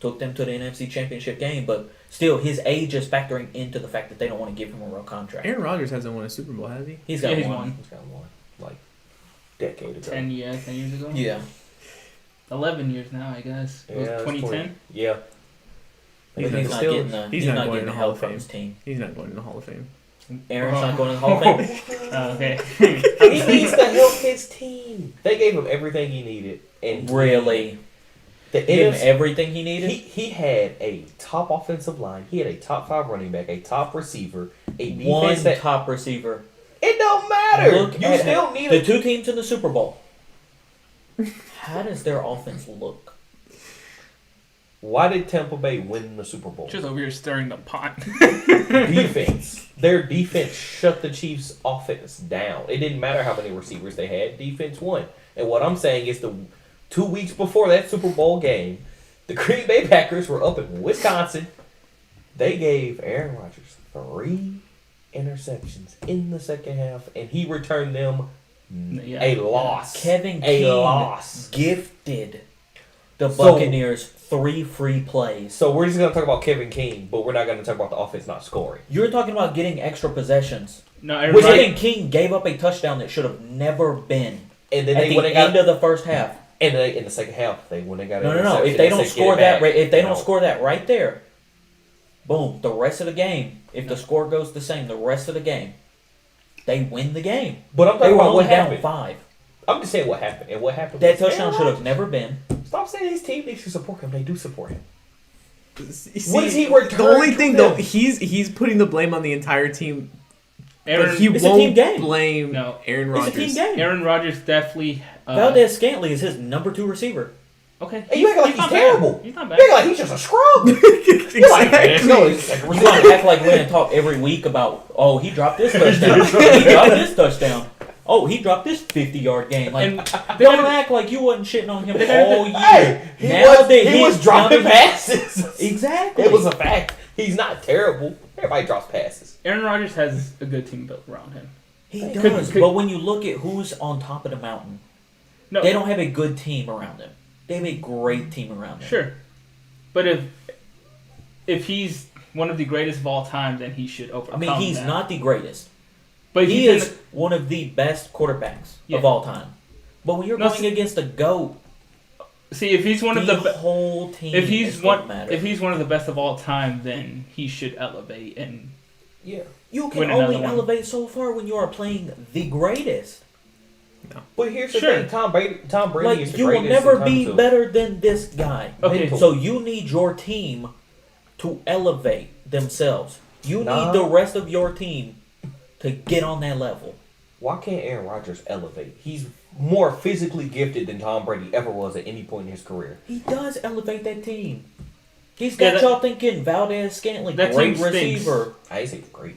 Took them to the NFC Championship game, but still, his age is factoring into the fact that they don't want to give him a real contract. Aaron Rodgers hasn't won a Super Bowl, has he? He's got he's one. won. He's got one like decade ago. 10 years ago? Yeah. 11 years now, I guess. It was it's 2010? Yeah. But He's he's not not still- getting the, he's he's not not going getting to the Hall help of from Fame. his team. He's not going to the Hall of Fame. Aaron's not going to the Hall of Fame. Okay. He needs to help his team. They gave him everything he needed, and Really? the Give him NFC everything he needed? he had a top offensive line. He had a top 5 running back, a top receiver, a defense One that top receiver. it don't matter. Look You at still need the a two teams in the Super Bowl. How does their offense look? Why did Tampa Bay win the Super Bowl? Just over here stirring the pot. Defense. Their defense shut the Chiefs' offense down. It didn't matter how many receivers they had. Defense won. And what I'm saying is the 2 weeks before that Super Bowl game, the Green Bay Packers were up in Wisconsin. They gave Aaron Rodgers 3 interceptions in the second half, and he returned them Yeah. a loss. Kevin A King loss. gifted the So- Buccaneers 3 free plays. So we're just going to talk about Kevin King, but we're not going to talk about the offense not scoring. You're talking about getting extra possessions. No, Kevin everybody. King gave up a touchdown that should have never been And then at they the went and end got of the first half. and they, in the second half they when they got No. an If interception, they don't said, "Get score it that, back." if they You don't know? score that right there, boom. The rest of the game, if the score goes the same, the rest of the game, they win the game. But I'm They talking were about only what down happened. 5. I'm just saying what happened. And what happened That was touchdown Aaron should have Rodgers- never been. Stop saying his team needs to support him. They do support him. See, What does he return The only to thing them? though, he's putting the blame on the entire team, Aaron, but he It's a team won't game. blame No. Aaron It's a Rodgers. team game. Aaron Rodgers definitely. Valdez Scantling is his number 2 receiver. Okay. And you act like he's not terrible. Bad. He's not You bad. act like he's just a scrub. You're like, man, no, he's a second You want to act like we're going to talk every week about, oh, he dropped this touchdown. He dropped this touchdown. Oh, he dropped this 50-yard game. Like, And don't act like you wasn't shitting on him all year. Hey, he Now that he was hits dropping down- passes. Exactly. It was a fact. He's not terrible. Everybody drops passes. Aaron Rodgers has a good team built around him. He Could- does. could- But when you look at who's on top of the mountain, No, they don't have a good team around them. They have a great team around them. Sure, but if he's one of the greatest of all time, then he should I overcome. mean, he's that. not the greatest. But He he's is one of the best quarterbacks Yeah. of all time. But when you're No, going against a GOAT, see if he's one of the whole team if is he's what one matters. if he's one of the best of all time, then he should elevate and Yeah. You can win another only one. elevate so far when you are playing the greatest. But here's the Sure. thing. Tom Brady Like, is the you will greatest never in be terms of- better than this guy. Okay. mental. So you need your team to elevate themselves. You Nah. need the rest of your team to get on that level. Why can't Aaron Rodgers elevate? He's more physically gifted than Tom Brady ever was at any point in his career. He does elevate that team. He's Yeah, got that- y'all thinking Valdez Scantling, that great team stinks. receiver. I say great.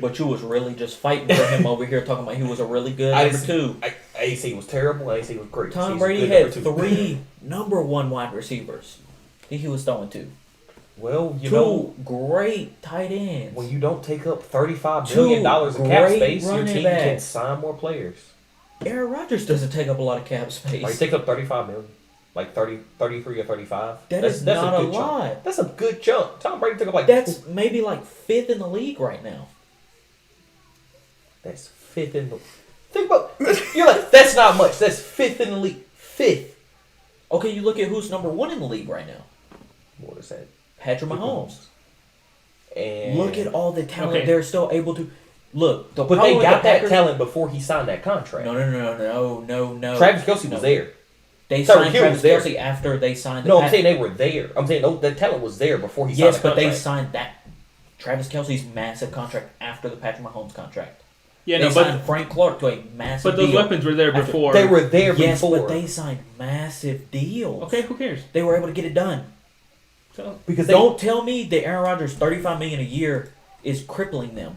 But you was really just fighting for him over here talking about he was a really good I number didn't- 2. I ain't say he was terrible. I ain't say he was great. Tom He's a Brady good had number 2. 3 number 1 wide receivers that he was throwing to. Well, you 2 know, great tight ends. when you don't take up $35 Two million in cap great space, your running team can backs. sign more players. Aaron Rodgers doesn't take up a lot of cap space. Like, take up $35 million. Like 33 or 35. That's not a good chunk. lot. That's a good chunk. Tom Brady took up like That's maybe like 5th in the league right now. That's 5th in the. Think about. You're like that's not much. That's 5th in the league. 5th. Okay, you look at who's number 1 in the league right now. What is that? Patrick Mahomes. And Look at all the talent Okay. they're still able to. Look, but they got that talent before he signed that contract. No. Travis Kelce was there. They Tyreek signed Hill Travis was there. Kelce after they signed. No, I'm saying they were there. I'm saying the talent was there before he signed Yes, the but contract. they signed that Travis Kelce's massive contract after the Patrick Mahomes contract. Yeah, They no, signed but Frank Clark to a massive but those deal. weapons were there After- before. They were there Yes, before. but they signed massive deals. Okay, who cares? They were able to get it done. So because Don't tell me that Aaron Rodgers $35 million a year is crippling them.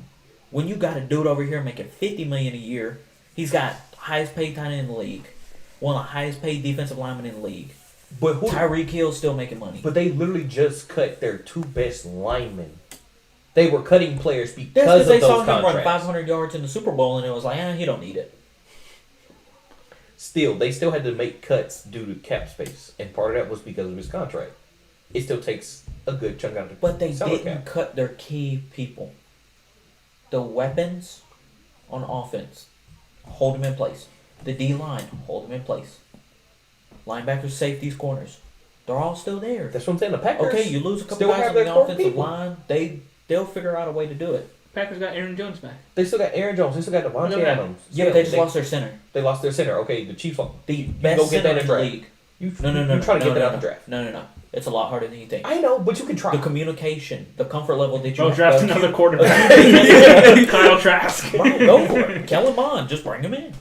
When you got a dude over here making $50 million a year, he's got highest paid tight end in the league, one of the highest paid defensive linemen in the league. But who? Tyreek Hill's still making money. But they literally just cut their 2 best linemen. They were cutting players That's because because of they those saw him run contracts. 500 yards in the Super Bowl, and it was like, he don't need it. Still, they still had to make cuts due to cap space, and part of that was because of his contract. It still takes a good chunk out of the But they salary didn't cap. cut their key people. The weapons on offense, hold them in place. The D-line, hold them in place. Linebackers, safeties, corners. They're all still there. That's what I'm saying. The Packers. Okay, you lose a couple still guys have on their the core offensive people. line, they'll figure out a way to do it. Packers got Aaron Jones back. They still got Aaron Jones. They still got Devontae Look at that. Adams. Yeah, but they just lost their center. They lost their center. Okay, the Chiefs lost. The go best get center that in in the draft. league. You No. trying to get that no, out of the draft. No. It's a lot harder than you think. I know, but you can try. The communication, the comfort level that you Oh, draft uh, another quarterback. Kyle Trask. Bro, go for it. Kellen Mond, just bring him in.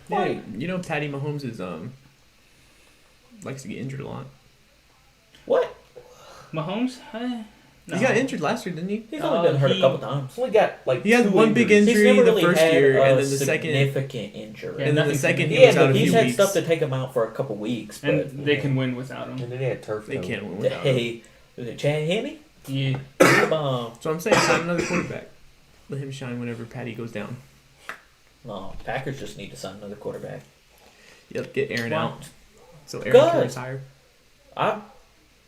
Yeah, you know Patty Mahomes is likes to get injured a lot. What? Mahomes? No. He got injured last year, didn't he? He's only been hurt a he- couple times. He's only got like He had 2 one big injuries. He's injury never the really first had year, a and then the second, significant injury. Yeah, and then the nothing second he Yeah, was but out a He's few had weeks. stuff to take him out for a couple weeks, but And they can win without him. And then they had turf. They toe. can't win without him. hey, was it Chad Henne? Yeah. So I'm saying sign another quarterback. Let him shine whenever Patty goes down. No, Packers just need to sign another quarterback. Yep, get Aaron Wow. out. So Aaron Good. can retire.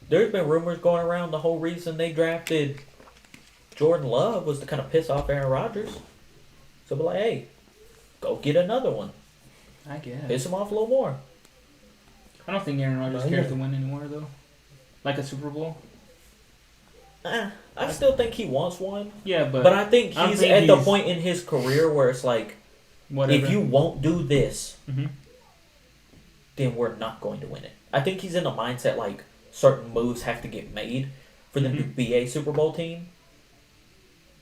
There's been rumors going around the whole reason they drafted Jordan Love was to kind of piss off Aaron Rodgers. So be like, hey, go get another one. I guess. Piss him off a little more. I don't think Aaron Rodgers Oh, cares yeah. to win anymore, though. Like a Super Bowl. I still think he wants one. Yeah, but But I think I don't he's think at the he's- point in his career where it's like, whatever. if you won't do this, Mhm. then we're not going to win it. I think he's in a mindset like certain moves have to get made for them to Mhm. be a Super Bowl team.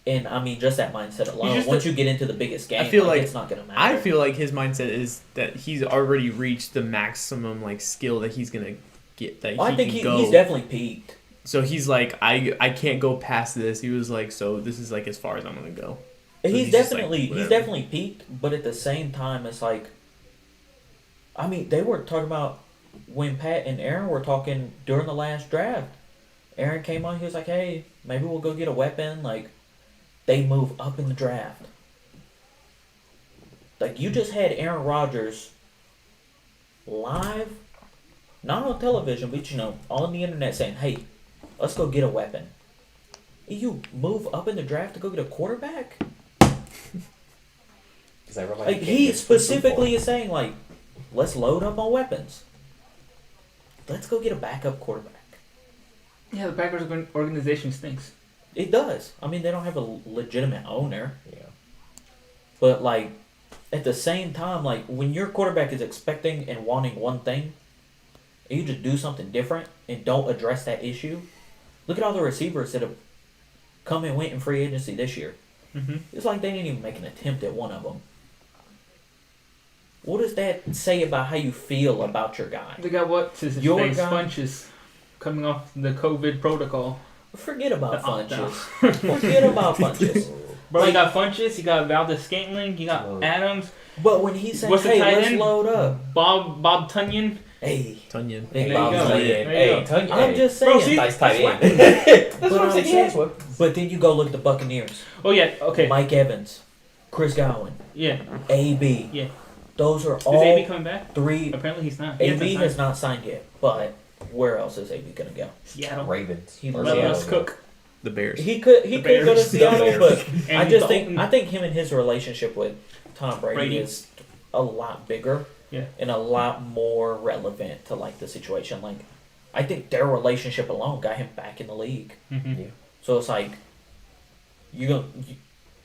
And I mean, just that mindset alone. just Once you get into the biggest game, feel like- it's not going to matter. I feel like his mindset is that he's already reached the maximum like skill that he's gonna get. That I he think can go. he's definitely peaked. So he's like, I can't go past this. He was like, so this is like as far as I'm gonna go. So He's he's just like, definitely whatever. peaked, but at the same time, it's like, I mean, they were talking about when Pat and Aaron were talking during the last draft. Aaron came on, he was like, "Hey, maybe we'll go get a weapon." Like, they move up in the draft. Like, you just had Aaron Rodgers live, not on television, but on the internet saying, "Hey, let's go get a weapon." You move up in the draft to go get a quarterback? Is that right? Like, he specifically is saying, like, let's load up on weapons. Let's go get a backup quarterback. Yeah, the Packers organization stinks. It does. I mean, they don't have a legitimate owner. Yeah. But, like, at the same time, like, when your quarterback is expecting and wanting one thing, and you just do something different and don't address that issue, look at all the receivers that have come and went in free agency this year. Mm-hmm. It's like they didn't even make an attempt at one of them. What does that say about how you feel about your guy? They got what? His Your face guy- Funches coming off the COVID protocol. Forget about The opt-out. Funches. Forget about Funches. Bro, Like- you got Funches, you got Valdez Scantling, you got Oh. Adams, But when he said, What's the "Hey, tight let's end? load up," Bob Tunyon. hey, Tunyon. big There you Bob go. Tunyon. There you Hey, go. Tunyon. I'm just Bro, saying. see- nice tight That's end. That's But what I'm I'm saying. He saying- has one. But then you go look at the Buccaneers. Oh yeah, okay. Mike Evans, Chris Godwin, Yeah, AB. yeah. Those are Is all AB coming back? 3. Apparently he's not. AB has not signed yet, but where else is AB gonna go? Seattle. Ravens. He Or loves Let Seattle, us yeah. cook. The Bears. He could go to Bears. Seattle, The but And I just Dalton. think him and his relationship with Tom Brady, Brady. is a lot bigger Yeah. and a lot more relevant to like the situation. Like, I think their relationship alone got him back in the league. Mm-hmm. Yeah. So it's like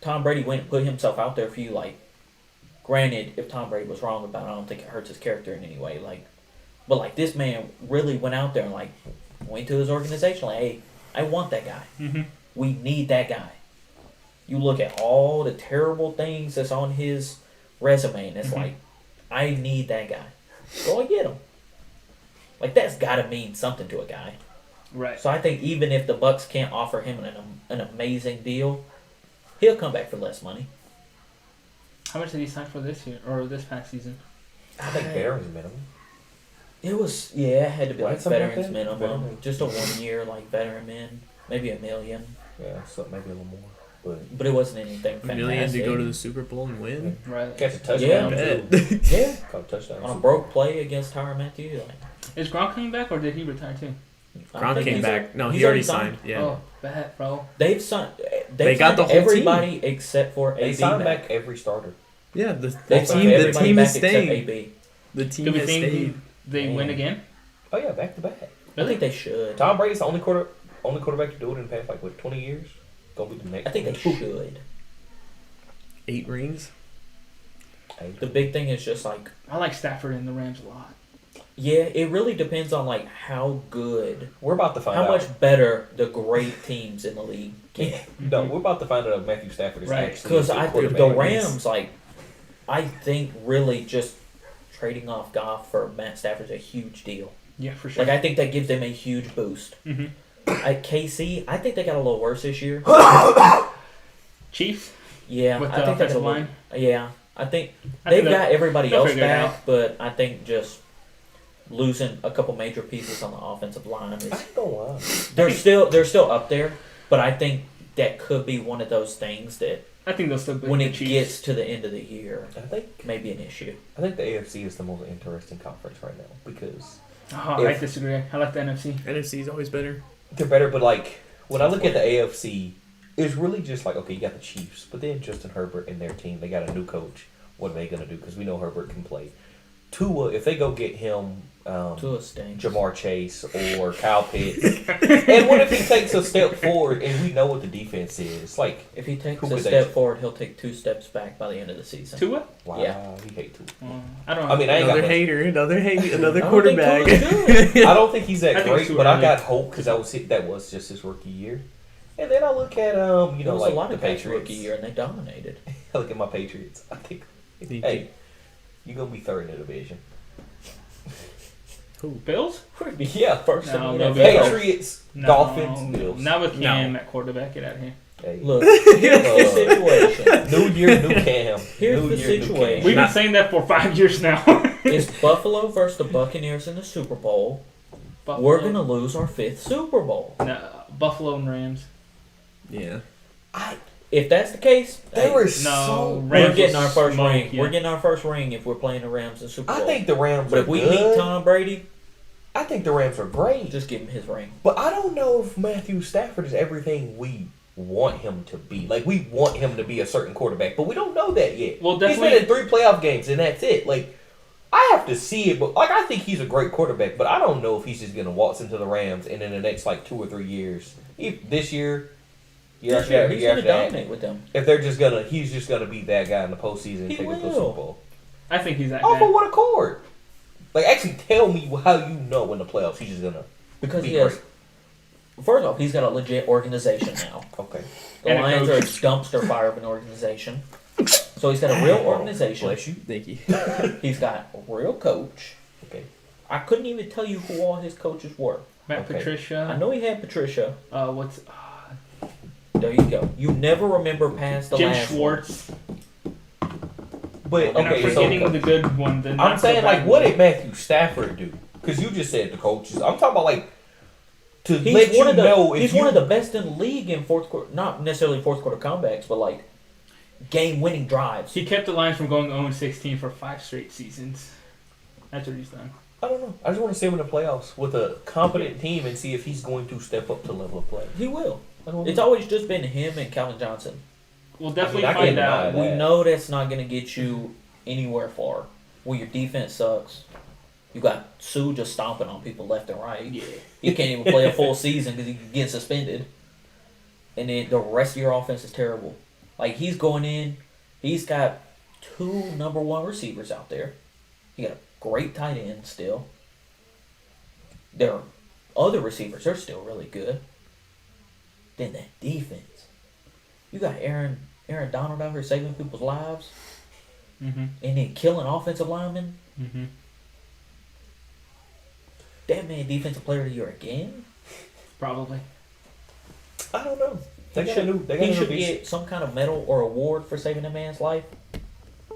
Tom Brady went and put himself out there for you. Like, granted, if Tom Brady was wrong about it, I don't think it hurts his character in any way. Like, but like this man really went out there and like went to his organization like, hey, I want that guy. Mm-hmm. We need that guy. You look at all the terrible things that's on his resume, and it's Mhm. like, I need that guy. Go and get him. Like, that's got to mean something to a guy. Right. So I think even if the Bucks can't offer him an amazing deal, he'll come back for less money. How much did he sign for this year or this past season? I think veterans minimum. It was, it had to be Right, like something like veterans that? minimum, Veteran. just a 1 year like veteran min, maybe $1 million, Yeah, so maybe a little more. But but it wasn't anything $1 million to fantastic. go to the Super Bowl and win. Right. catch a touchdown Yeah. too. Yeah, Caught a touchdown. on a broke play against Tyrann Matthew. Like, Is Gronk coming back or did he retire too? I Gronk think came he's back. No, he's he already already signed. Yeah. Oh, bad, bro. They've signed. They got signed the whole everybody except for They AB signed back. back every starter. Yeah. The They signed team. The everybody team back is except staying. AB. The team Do we has think stayed. they win again? Oh yeah, back to back. I think they should. Tom Brady's the only quarterback to do it in the past 20 years. Gonna be the next. I think they one. should. 8 rings. The big thing is just like, I like Stafford and the Rams a lot. yeah, it really depends on like how good, We're about to find how out. much better the great teams in the league get. No, we're about to find out if Matthew Stafford is Right. actually Because a I think quarterback. the Rams, like, I think really just trading off Goff for Matt Stafford's a huge deal. Yeah, for sure. Like, I think that gives them a huge boost. Mm-hmm. At KC, I think they got a little worse this year. Chiefs Yeah, with I the think that's a offensive little. line. Yeah, I think I they've think got everybody they'll else figure it back, out. but I think just losing a couple major pieces on the offensive line I is ain't gonna lie. they're still up there, but I think that could be one of those things that I think they'll still beat when the it Chiefs. gets to the end of the year, I think may be an issue. the AFC is the most interesting conference right now because Oh, I if- disagree. I like the NFC. NFC is always better. they're better. But like when I look at the AFC, it's really just like, okay, you got the Chiefs, but then Justin Herbert and their team, they got a new coach. What are they gonna do? Because we know Herbert can play. Tua, if they go get him, To a sting. Jamar Chase or Kyle Pitts, and what if he takes a step forward and we know what the defense is? Like, If he takes Who a would they step choose? forward, he'll take 2 steps back by the end of the season. Tua? wow, Yeah. he hate Tua. I don't know. I mean, I ain't got Another much. hater. Another I don't think quarterback. Tua's good. I don't think he's that I think it's great, too but I early. got hope because that was just his rookie year. And then I look at It was like a lot the of guys Patriots. rookie year, and they dominated. I look at my Patriots. I think, He- hey, you're gonna be third in the division. Bills? Yeah, first No, in no, the Bills. NFL. Patriots, No, Dolphins, Bills. Not with Cam No. at quarterback. Get out of here. Hey, Look, here's the situation. new year, new Cam. Here's New the year, new Cam. situation. We've Not- been saying that for 5 years now. It's Buffalo versus the Buccaneers in the Super Bowl. Buffalo. We're gonna lose our 5th Super Bowl. No, Buffalo and Rams. Yeah. If that's the case, They hey, were No, so. we're Rams getting will our first smoke ring. you. We're getting our first ring if we're playing the Rams in the Super Bowl. I think the Rams but are if we good. beat Tom Brady, I think the Rams are great. just give him his ring. But I don't know if Matthew Stafford is everything we want him to be. Like, we want him to be a certain quarterback, but we don't know that yet. Well, He's definitely- been in 3 playoff games, and that's it. Like, I have to see it, but like, I think he's a great quarterback, but I don't know if he's just gonna waltz into the Rams and in the next like 2 or 3 years, this year, year after that, He's year gonna after that, dominate with them. if he's just gonna be that guy in the postseason and He take us to the will. Super Bowl. I think he's that Off guy. of what accord? Like, actually tell me how you know in the playoffs he's just gonna Because be he has. great. First off, he's got a legit organization now. Okay. The And a Lions are a coach. dumpster fire of an organization. So he's got a real organization. Bless you. Thank you. He's got a real coach. Okay. I couldn't even tell you who all his coaches were. Matt Okay. Patricia. I know he had Patricia. What's There you go. You never remember past the Jim last Schwartz? But And I'm okay, forgetting so the good one. The I'm not so saying, bad like, what one. did Matthew Stafford do? Because you just said the coaches. I'm talking about, like, to He's let you one of the know if he's you... one of the best in the league in fourth quarter. Not necessarily fourth quarter comebacks, but like game-winning drives. He kept the Lions from going 0-16 for 5 straight seasons. That's what he's done. I don't know. I just want to see him in the playoffs with a competent team and see if he's going to step up to the level of play. He will. I don't It's know. always just been him and Calvin Johnson. We'll definitely I can't find deny out. that. We know that's not going to get you anywhere far. When your defense sucks, you got Sue just stomping on people left and right. Yeah. He can't even play a full season because he gets suspended. And then the rest of your offense is terrible. Like, he's going in, he's got 2 number 1 receivers out there. He got a great tight end still. Their other receivers, they're still really good. Then that defense. You got Aaron Donald out here saving people's lives Mm-hmm. and then killing offensive linemen. Mm-hmm. That man defensive player of the year again? Probably. I don't know. They He got should, a new. They got he a new should piece. get some kind of medal or award for saving that man's life.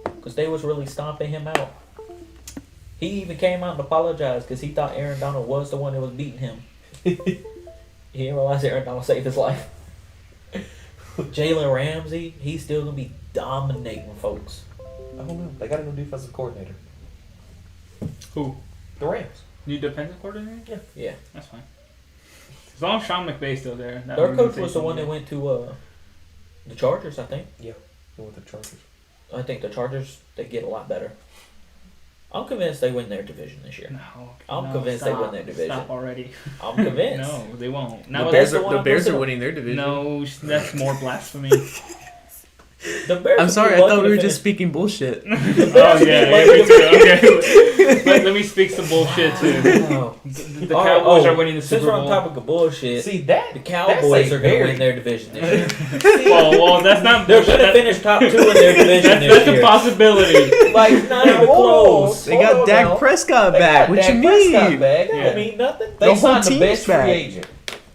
Because they was really stomping him out. He even came out and apologized because he thought Aaron Donald was the one that was beating him. He didn't realize Aaron Donald saved his life. Jalen Ramsey, he's still going to be dominating folks. I don't know. They got a new defensive coordinator. Who? The Rams. New defensive coordinator? Yeah. That's fine. As long as Sean McVay's still there. that Their coach organization, was the one that yeah. went to the Chargers, I think. Yeah. They went to the Chargers. I think the Chargers, they get a lot better. I'm convinced they win their division this year. No. I'm no, convinced they stop. win their division. Stop already. I'm convinced. No, they won't. The Now Bears, that's the one the I'm Bears are considering. winning their division. No, that's more blasphemy. The Bears I'm sorry, I lucky thought we to were finish- just speaking bullshit. Oh yeah, Like- me too. Okay, let me speak some bullshit too. Oh. The Cowboys are winning the Since Super we're on Bowl. topic of bullshit, See that? the Cowboys are going to win their division this year. Well, that's not. They're going to finish top 2 in their division That's this a year. possibility. Like, not even close. They got Dak Prescott back. What you mean? Back. That Yeah. don't mean nothing. The They whole signed the team's best back. free agent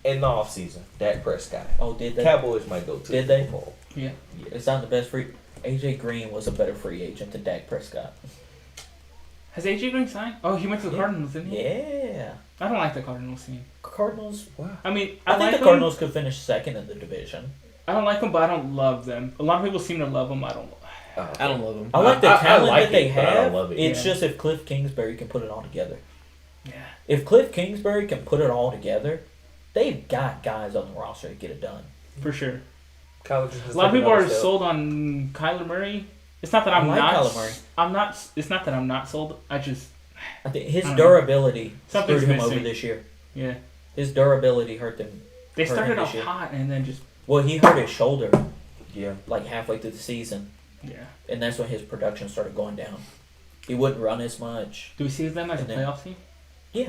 in the offseason. Dak Prescott. Oh, did they? Cowboys might go to Did the they? Super Bowl. Yeah. It's not the best free. AJ Green was a better free agent than Dak Prescott. Has AJ Green signed? Oh, he went to the Yeah. Cardinals, didn't he? Yeah. I don't like the Cardinals team. Cardinals. Wow. I mean, I I, think like the them. Cardinals could finish second in the division. I don't like them, but I don't love them. A lot of people seem to love them. I don't. I don't love them. I like the I talent like that they it, but I don't have. love it. It's Yeah. just if Cliff Kingsbury can put it all together. Yeah. If Cliff Kingsbury can put it all together, they've got guys on the roster to get it done. For sure. College is A lot of people are still. sold on Kyler Murray. It's not that I'm I like not. Kyler Murray. I'm not. It's not that I'm not sold. I just. I think his I don't know. durability Something's screwed him over missing. this year. Yeah. His durability hurt them. They Hurt him started this off year. hot and then just. Well, he hurt his shoulder Yeah. like halfway through the season, Yeah. and that's when his production started going down. He wouldn't run as much. Do we see them as a And then- playoff team? Yeah.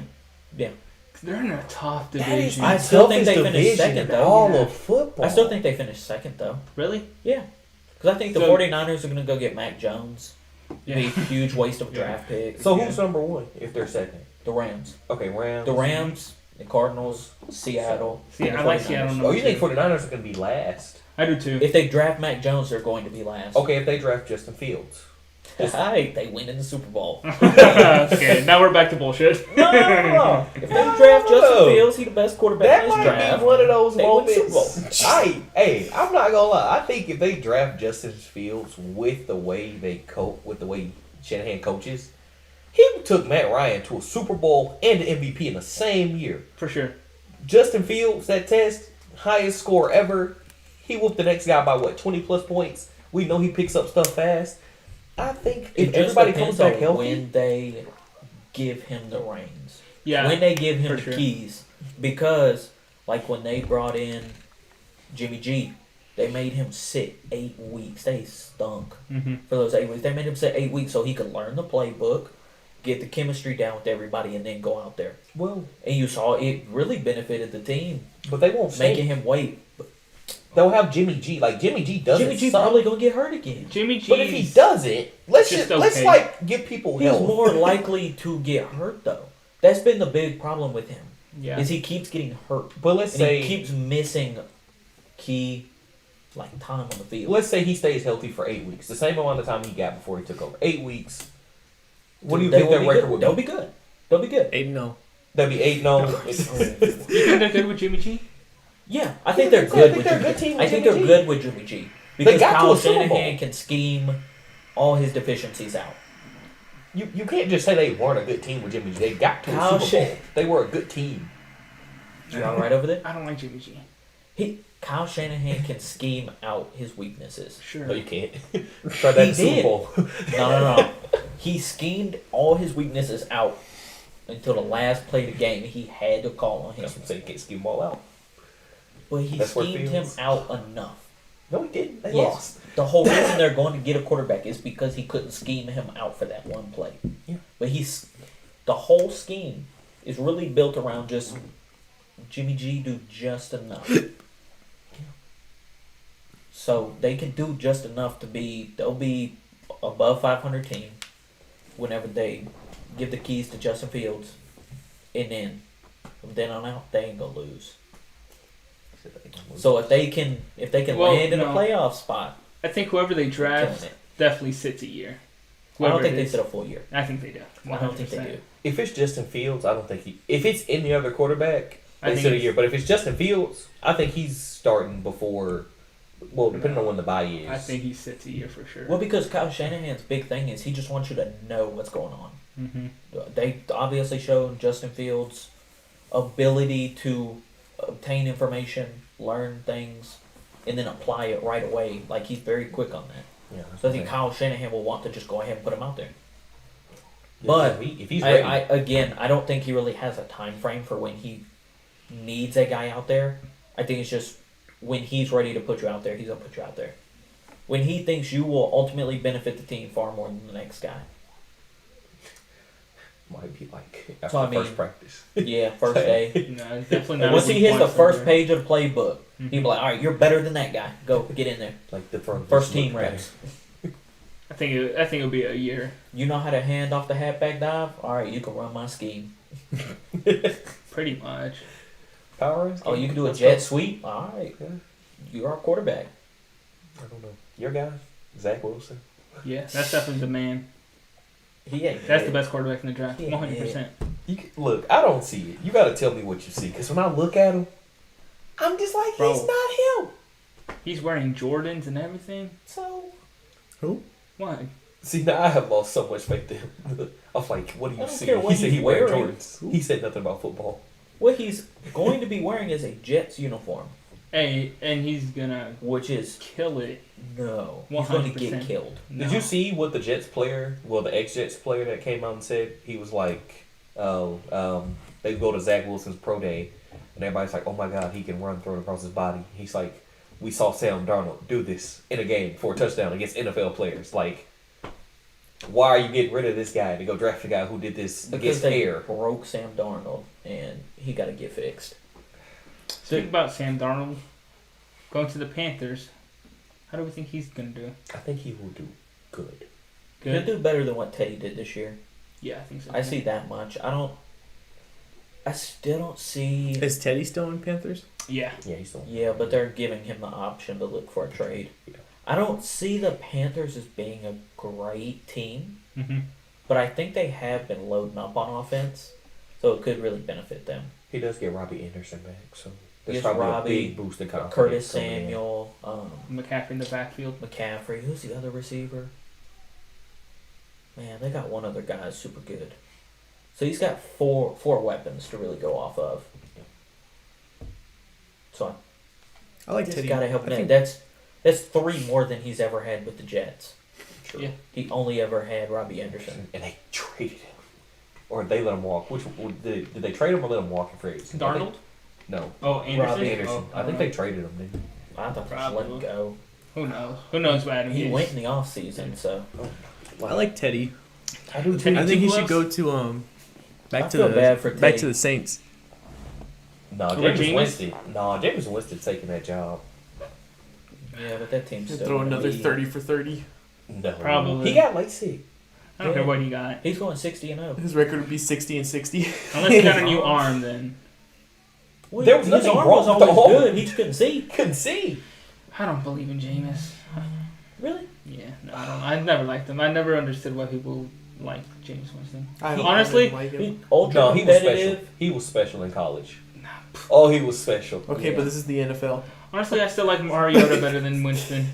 'Cause they're in a tough That is division. I still think they toughest finished division second, in though. all Yeah. of football. I still think they finished second, though. Really? Yeah. Because I think the So- 49ers are going to go get Mac Jones. Yeah. Be a huge waste of Yeah. draft pick. So who's number 1 if they're second? The Rams. Okay, Rams. The Rams, the Cardinals, Seattle. See, and I the like 49ers. Seattle Oh, number you think 2. 49ers are going to be last? I do too. If they draft Mac Jones, they're going to be last. Okay, if they draft Justin Fields. Hey, they win in the Super Bowl. Okay, now we're back to bullshit. No. If they draft Justin Fields, he's the best quarterback That in this might draft. be one of those They win Super moments. Bowl. Hey, I'm not gonna lie. I think if they draft Justin Fields with the way they coach, with the way Shanahan coaches, he took Matt Ryan to a Super Bowl and an MVP in the same year. For sure. Justin Fields, that test, highest score ever. He whooped the next guy by what, 20 plus points. We know he picks up stuff fast. I think It if just everybody depends comes back on healthy, when they give him the reins. Yeah. When they give him for the sure. keys. Because, like when they brought in Jimmy G, they made him sit 8 weeks. They stunk Mm-hmm. for those 8 weeks. They made him sit 8 weeks so he could learn the playbook, get the chemistry down with everybody, and then go out there. well, And you saw it really benefited the team, but they won't stay. making him wait. They'll have Jimmy G. Like Jimmy G doesn't. Jimmy G suck. probably gonna get hurt again. Jimmy G. But if he doesn't, let's just let's okay. like give people He's help. more likely to get hurt though. That's been the big problem with him. Yeah. Is he keeps getting hurt. But let's And say he keeps missing key time on the field. let's say he stays healthy for 8 weeks, the same amount of time he got before he took over. 8 weeks. What do you They think will their be record good. would They'll be? be good. They'll be good. 8-0. That'd be 8-0. You think they're good with Jimmy G? Yeah, I think Yeah, they're I good think with they're a Jimmy good team G. with I think Jimmy they're G. good with Jimmy G. Because got to Kyle a Super Bowl. Shanahan can scheme all his deficiencies out. You can't just say they weren't a good team with Jimmy G. They got to Kyle a Super Bowl. They were a good team. You all right over there? I don't like Jimmy G. Kyle Shanahan can scheme out his weaknesses. Sure. No, you can't. Try that He in Super did. Bowl. No. He schemed all his weaknesses out until the last play of the game. He had to call on him. That's what I'm saying. You can't scheme them all out. But he That's where it schemed him feels. out enough. No, he didn't. They Yes. lost. The whole reason they're going to get a quarterback is because he couldn't scheme him out for that one play. Yeah. But the whole scheme is really built around just Jimmy G do just enough. So they can do just enough they'll be above 500 team whenever they give the keys to Justin Fields, and then from then on out they ain't gonna lose. So if they can land in a playoff spot, I think whoever they draft killing it. definitely sits a year. I don't Whoever think it they is. sit a full year. I think they do. I don't think they 100%. do. If it's Justin Fields, I don't think he. If it's any other quarterback, I they think sit a it's- year. But if it's Justin Fields, I think he's starting before. Well, depending on when the bye is. I think he sits a year for sure. Well, because Kyle Shanahan's big thing is he just wants you to know what's going on. Mm-hmm. They obviously showed Justin Fields' ability to obtain information, learn things, and then apply it right away. Like, he's very quick on that. Yeah, So I think Kyle Shanahan will want to just go ahead and put him out there. Yeah, But if he's ready, I don't think he really has a time frame for when he needs a guy out there. I think it's just when he's ready to put you out there, he's gonna put you out there. When he thinks you will ultimately benefit the team far more than the next guy. might be like So, after I mean, first practice. Yeah, first day. No, it's definitely not. Once a he week hits the one first Sunday. page of the playbook, he'll be like, all right, you're better than that guy. Go, get in there. Like the First team reps. I think it'll be a year. You know how to hand off the halfback dive? All right, you can run my scheme. Pretty much. Power. Oh, you can do a Let's jet go. sweep? All right. Yeah. You're our quarterback. I don't know. Your guy, Zach Wilson. Yeah, that's definitely the man. He ain't That's good. the best quarterback in the draft. Yeah. 100%. You can, look, I don't see it. You got to tell me what you see, because when I look at him, I'm just like, Bro. he's not him. He's wearing Jordans and everything. So, What? See, now I have lost so much faith in him. I was like, what do I you don't see? care what He said he's he wear wearing. Jordans. He said nothing about football. what he's going to be wearing is a Jets uniform, Hey, and he's gonna which is kill it. no. He's going to get 100%. killed. No. Did you see what the Jets player, well, the ex-Jets player that came out and said? He was like, they go to Zach Wilson's pro day, and everybody's like, oh my God, he can run, throw it across his body. He's like, we saw Sam Darnold do this in a game for a touchdown against NFL players. Like, why are you getting rid of this guy to go draft a guy who did this Because against they air? broke Sam Darnold, and he got to get fixed. Think about Sam Darnold going to the Panthers. How do we think he's gonna do? I think he will do good. He'll Good. do better than what Teddy did this year. Yeah, I think so. I see that much. I still don't see. Is Teddy still in Panthers? Yeah. Yeah, he's the one. Yeah, but they're giving him the option to look for a trade. Yeah. I don't see the Panthers as being a great team, Mm-hmm. but I think they have been loading up on offense, so it could really benefit them. He does get Robbie Anderson back, so there's Yes, probably Robbie, a big boost in confidence. Curtis coming in. Samuel, McCaffrey in the backfield. McCaffrey. Who's the other receiver? Man, they got one other guy who's super good. So he's got four weapons to really go off of. So I like he's Teddy. got to help I him. think- That's 3 more than he's ever had with the Jets. Sure. Yeah. He only ever had Robbie Anderson. And they traded him. Or they let him walk. Did they trade him or let him walk in free agency? Darnold? No. Oh, Anderson. Robbie Anderson. Oh, I think they traded him, didn't I thought they just let him Probably. go. Who knows? Who knows what Adam He Gase- went in the off season, so they? I like Teddy. I do Teddy- too. I think he who should else? go to I back to feel the bad for back Teddy. to the Saints. No, Over James Jameis? Winston. No, James Winston taking that job. yeah, but that team's still Throw gonna another be- 30 for 30. No. Probably. He got LASIK. I don't care what he got. He's going 60-0. His record would be 60-60. Unless he got a new arm, then Well, There was his nothing arm wrong was with the always arm. good. He just couldn't see. Couldn't see. I don't believe in Jameis. Really? Yeah, no, I don't. I never liked him. I never understood why people like James Winston. I Honestly, like him. He ultra No, he was special. competitive. He was special in college. Oh, he was special. Okay, Yeah. but this is the NFL. Honestly, I still like Mariota better than Winston.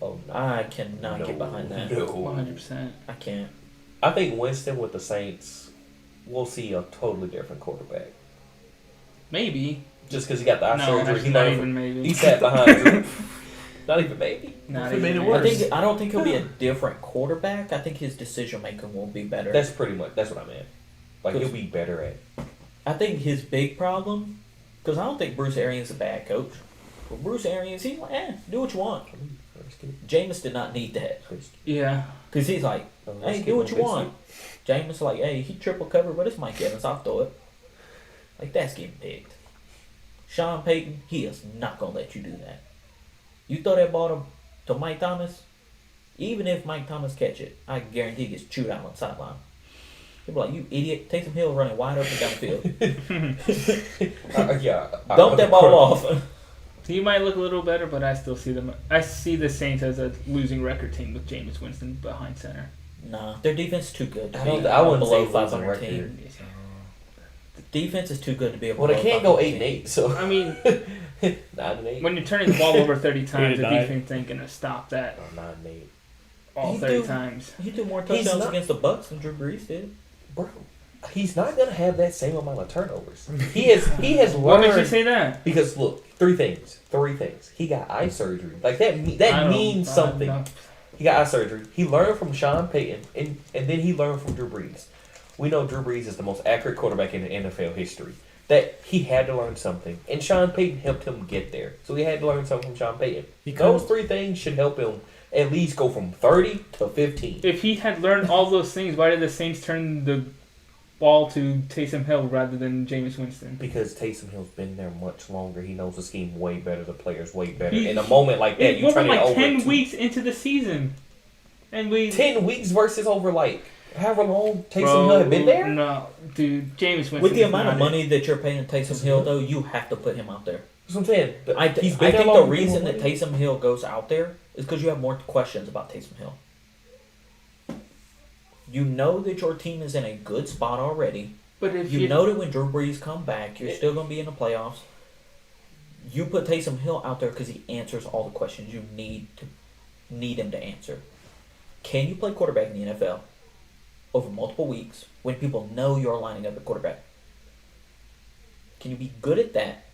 Oh no. I cannot get behind that. No. 100%. I can't. I think Winston with the Saints, we'll see a totally different quarterback. Maybe. Just because he got the eye No, surgery, that's he not learned even from, maybe. he sat behind Drew. Not even maybe. Not If it even made it maybe. worse. I don't think he'll be a different quarterback. I think his decision making will be better. That's pretty much that's what I meant. Like he'll be better at. I think his big problem, because I don't think Bruce Arians is a bad coach. But Bruce Arians, he's like, do what you want. Jameis did not need that. Yeah. Because he's like, hey, do what you want. Jameis like, hey, he triple covered, but it's Mike Evans. I'll throw it. Like, that's getting picked. Sean Payton, he is not going to let you do that. You throw that ball to Mike Thomas, even if Mike Thomas catch it, I guarantee he gets chewed out on the sideline. He'll be like, you idiot. Taysom Hill running wide open down the field. Yeah. Dump that ball off. He might look a little better, but I still see them. I see the Saints as a losing record team with Jameis Winston behind center. Nah, their defense is too good to I be don't- I wouldn't below say 500 losing team. record. The defense is too good to be a Well, they below can't go 500 8-8, team. so I mean, 9-8. when you're turning the ball over 30 times, the 8-9. defense ain't gonna stop that Oh, 9-8. all He 30 do. times. He threw more He's touchdowns not- against the Bucks than Drew Brees did. Bro, he's not gonna have that same amount of turnovers. He has What makes you learned say that? because look, three things. He got eye surgery. Like that I that don't- means I something. don't know. He got eye surgery. He learned from Sean Payton, and then he learned from Drew Brees. We know Drew Brees is the most accurate quarterback in the NFL history. That he had to learn something, and Sean Payton helped him get there. So he had to learn something from Sean Payton. He Those could- three things should help him at least go from 30 to 15. If he had learned all those things, why did the Saints turn the ball to Taysom Hill rather than Jameis Winston? Because Taysom Hill's been there much longer. He knows the scheme way better, the players way better. He- In a moment like that, It you wasn't turn it like over 10 to weeks into the season. And we 10 weeks versus over like however long Taysom Bro, Hill had been there. No, dude, Jameis Winston. With the is amount of not money that you're paying Taysom Hill, though, you have to put him out there. That's what I'm saying. But I he's think been there the longer reason than that what- Taysom Hill goes out there is because you have more questions about Taysom Hill. You know that your team is in a good spot already. But if You know that when Drew Brees come back, you're still going to be in the playoffs. You put Taysom Hill out there because he answers all the questions you need him to answer. Can you play quarterback in the NFL over multiple weeks when people know you're lining up at quarterback? Can you be good at that?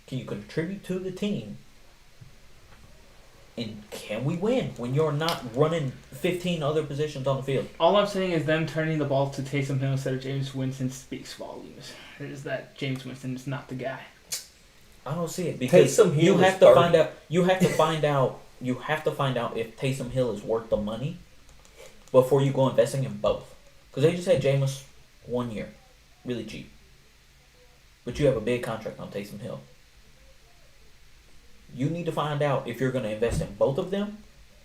Can you contribute to the team? And can we win when you're not running 15 other positions on the field? all I'm saying is them turning the ball to Taysom Hill instead of Jameis Winston speaks volumes. It is that Jameis Winston is not the guy. I don't see it because Taysom Hill you is have to 30. find out. You have to find out. You have to find out if Taysom Hill is worth the money before you go investing in both. Because they just had Jameis 1 year, really cheap. But you have a big contract on Taysom Hill. You need to find out if you're going to invest in both of them,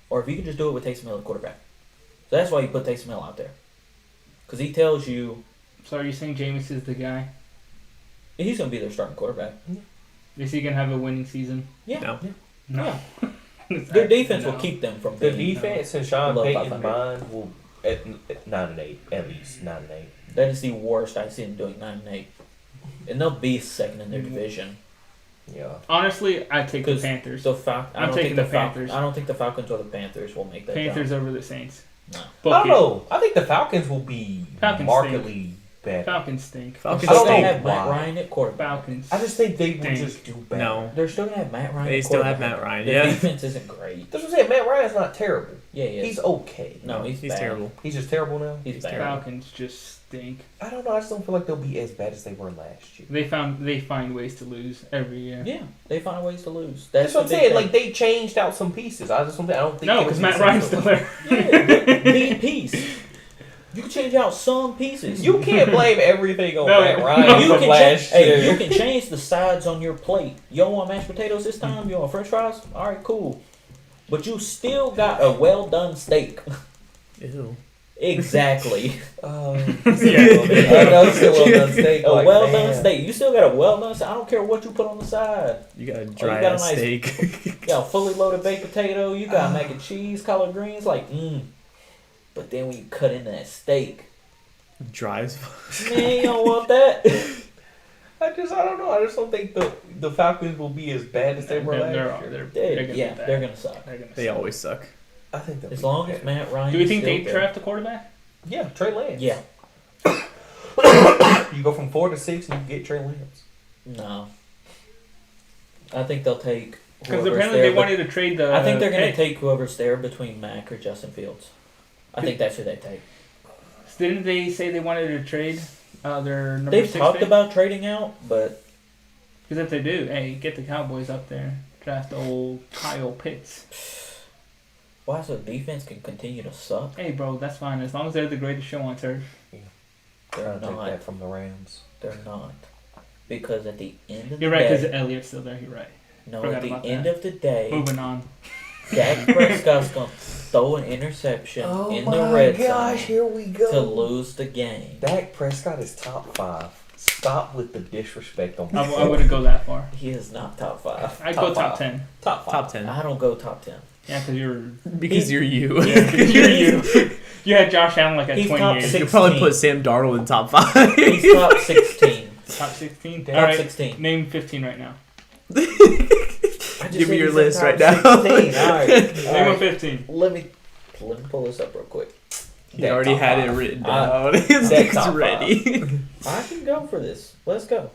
or if you can just do it with Taysom Hill at quarterback. So that's why you put Taysom Hill out there, because he tells you So are you saying Jameis is the guy? he's going to be their starting quarterback. Is he gonna have a winning season? Yeah. No. No. Yeah. Their defense No. will keep them from The being. defense in Sean Below Payton's 500. mind will at 9-8 at least 9-8. That is the worst I see them doing 9-8, and they'll be second in their division. Yeah. Honestly, I take the 'Cause Panthers. I I'm don't taking think the Panthers. I don't think the Falcons or the Panthers will make that Panthers jump. over the Saints. No. I Book don't it. know. I think the Falcons will be Falcons markedly better. Falcons stink. Falcons They're still don't gonna know have Matt why. Ryan at quarterback. Falcons. I just think they will Stink. just do better. No. They're still gonna have Matt Ryan. They at still have quarterback. Matt Ryan, Their yeah. defense isn't great. That's what I'm saying. Matt Ryan's not terrible. Yeah, he is. He's okay. No, he's bad. terrible. He's just terrible now. He's bad. Falcons just stink. I don't know. I just don't feel like they'll be as bad as they were last year. They find ways to lose every year. Yeah, they find ways to lose. That's what I'm the big saying. thing. Like they changed out some pieces. I just don't think. I don't think. No, it'll because be Matt the same Ryan's still stuff. there. yeah, big piece. You can change out some pieces. You can't blame everything on No, Matt no, Ryan You from can last change. year. Hey, you can change the sides on your plate. You don't want mashed potatoes this time. You want French fries? All right, cool. But you still got a well done steak. Ew. Exactly. I know it's still well done steak. A like, well done man. steak. You still got a well done steak. I don't care what you put on the side. You got a got dry a ass nice- steak. You got a fully loaded baked potato. You got mac and cheese, collard greens. Like, But then when you cut into that steak, Dry as fuck. man, you don't want that. I don't know. I just don't think the Falcons will be as bad as they were last year. They're gonna They're gonna suck. They always suck. I think As long as Matt Ryan. Do we think is still they there. draft a quarterback? Yeah, Trey Lance. Yeah. You go from 4 to 6 and you get Trey Lance. No. I think they'll take. Because whoever's apparently there, they wanted to trade the. I think they're going to pick. take whoever's there between Mac or Justin Fields. I think that's who they take. Didn't they say they wanted to trade their number They've 6 talked pick? about trading out, but Because if they do, hey, get the Cowboys up there. Draft old Kyle Pitts. why so defense can continue to suck? Hey, bro, that's fine. As long as they're the greatest show on turf. They're Trying to take not. that from the Rams. They're not. Because at the end of the You're right, because day, Elliott's still there. You're right. no, forgot at the about end that. of the day, Moving on. Dak Prescott's going to throw an interception in the red zone here we go. to lose the game. Dak Prescott is top 5. Stop with the disrespect on I wouldn't go that far. He is not top 5. I'd go top five. 10. Top 5. Top 10. I don't go top 10. Yeah, because you're. Because you're you. Yeah, because you're you. You had Josh Allen like at He's top 28. 6. You'll probably 16. put Sam Darnold in top 5. He's top 16. Top 16? Top Alright, 16. name 15 right now. I just Give me said your he's list in right top now. 16. All right. Name a 15. Let me pull this up real quick. He already top had it 5. written down. His Dak thing's top ready. I can go for this. Let's go.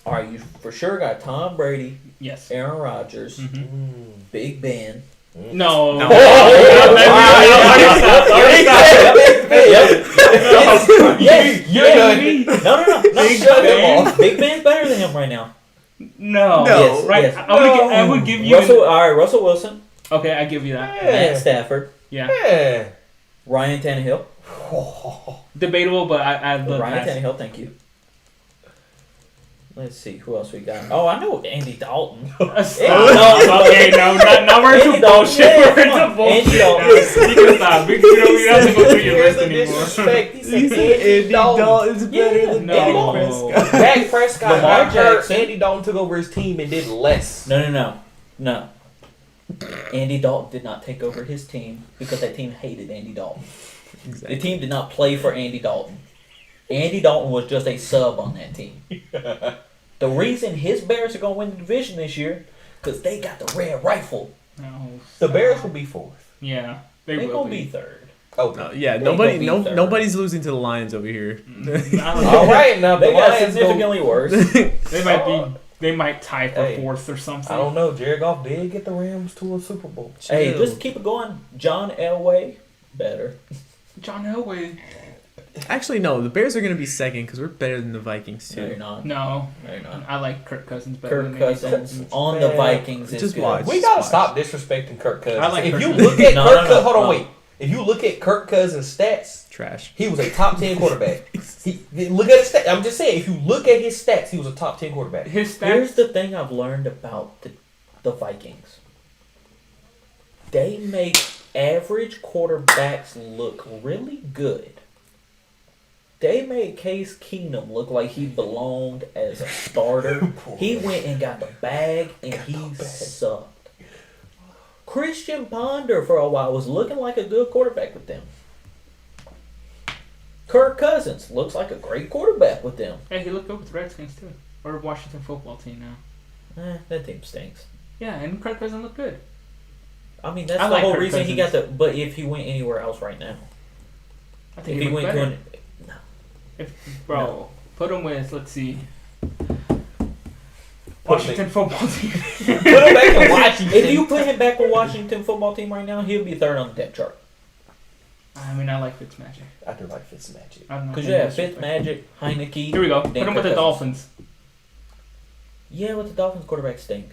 All right, you for sure got Tom Brady, Yes. Aaron Rodgers, Mm-hmm. Big Ben. No. No. Big Ben's better than him right now. No. No. Yes, Right. yes. I would give you. Russell Wilson, Okay, I give you that. Matt Stafford, Yeah. Yeah. Ryan Tannehill. Debatable, but I'd look Ryan past. Tannehill, thank you. Let's see who else we got. Oh, I know Andy Dalton. No, okay, no, now we're into Andy Dalton, bullshit. yeah, We're come on. into bullshit. Andy Dalton. now. You can stop. We don't have to go through your Here's list the anymore. disrespect. He He said said Andy Dalton's better Yeah, than no. Dak No. Prescott. Dak Prescott Lamar got hurt. Jackson. Andy Dalton took over his team and did less. No. Andy Dalton did not take over his team because that team hated Andy Dalton. The team did not play for Andy Dalton. Andy Dalton was just a sub on that team. The reason his Bears are going to win the division this year because they got the red rifle. No. The Bears will be 4th. Yeah, They're they will going to be. be third. Oh, No, yeah, They nobody, gonna be third. nobody's losing to the Lions over here. all right. Now the They got Lions go. significantly worse. They might tie for Hey, 4th or something. I don't know. Jared Goff did get the Rams to a Super Bowl. Hey, Chill. just keep it going. John Elway, better. John Elway. Actually, no, the Bears are going to be second because we're better than the Vikings, No, you're too. not. No, No, you're not. I like Kirk Cousins better. Kirk than Andy Cousins Dalton. on the Man, Vikings is just good. watch. We gotta Watch. stop disrespecting Kirk Cousins. I like if Kirk you Cousins. look at No, Kirk, no, no, hold on, no. wait. If you look at Kirk Cousins' stats, Trash. he was a top 10 quarterback. Look at his stats. I'm just saying, if you look at his stats, he was a top 10 quarterback. His Here's stats. the thing I've learned about the Vikings. They make average quarterbacks look really good. They made Case Keenum look like he belonged as a starter. He went and got the bag, and he sucked. Christian Ponder for a while was looking like a good quarterback with them. Kirk Cousins looks like a great quarterback with them. Hey, he looked good with the Redskins too, or Washington football team now. That team stinks. Yeah, and Kirk Cousins looked good. I mean, that's I the like whole Kirk reason he got Cousins. the. But if he went anywhere else right now, I if think he he went looked to better. Bro, No. put him with, let's see, Put Washington football team. Put him back in Washington. if you put him back with Washington football team right now, he'll be third on the depth chart. I mean, I like Fitzmagic. I do like Fitzmagic. I'm not Because gonna you have disrespect. Fitzmagic, Heineke. Here we go. Put then him with Kirk the Cousins. Dolphins. Yeah, but the Dolphins quarterback stink.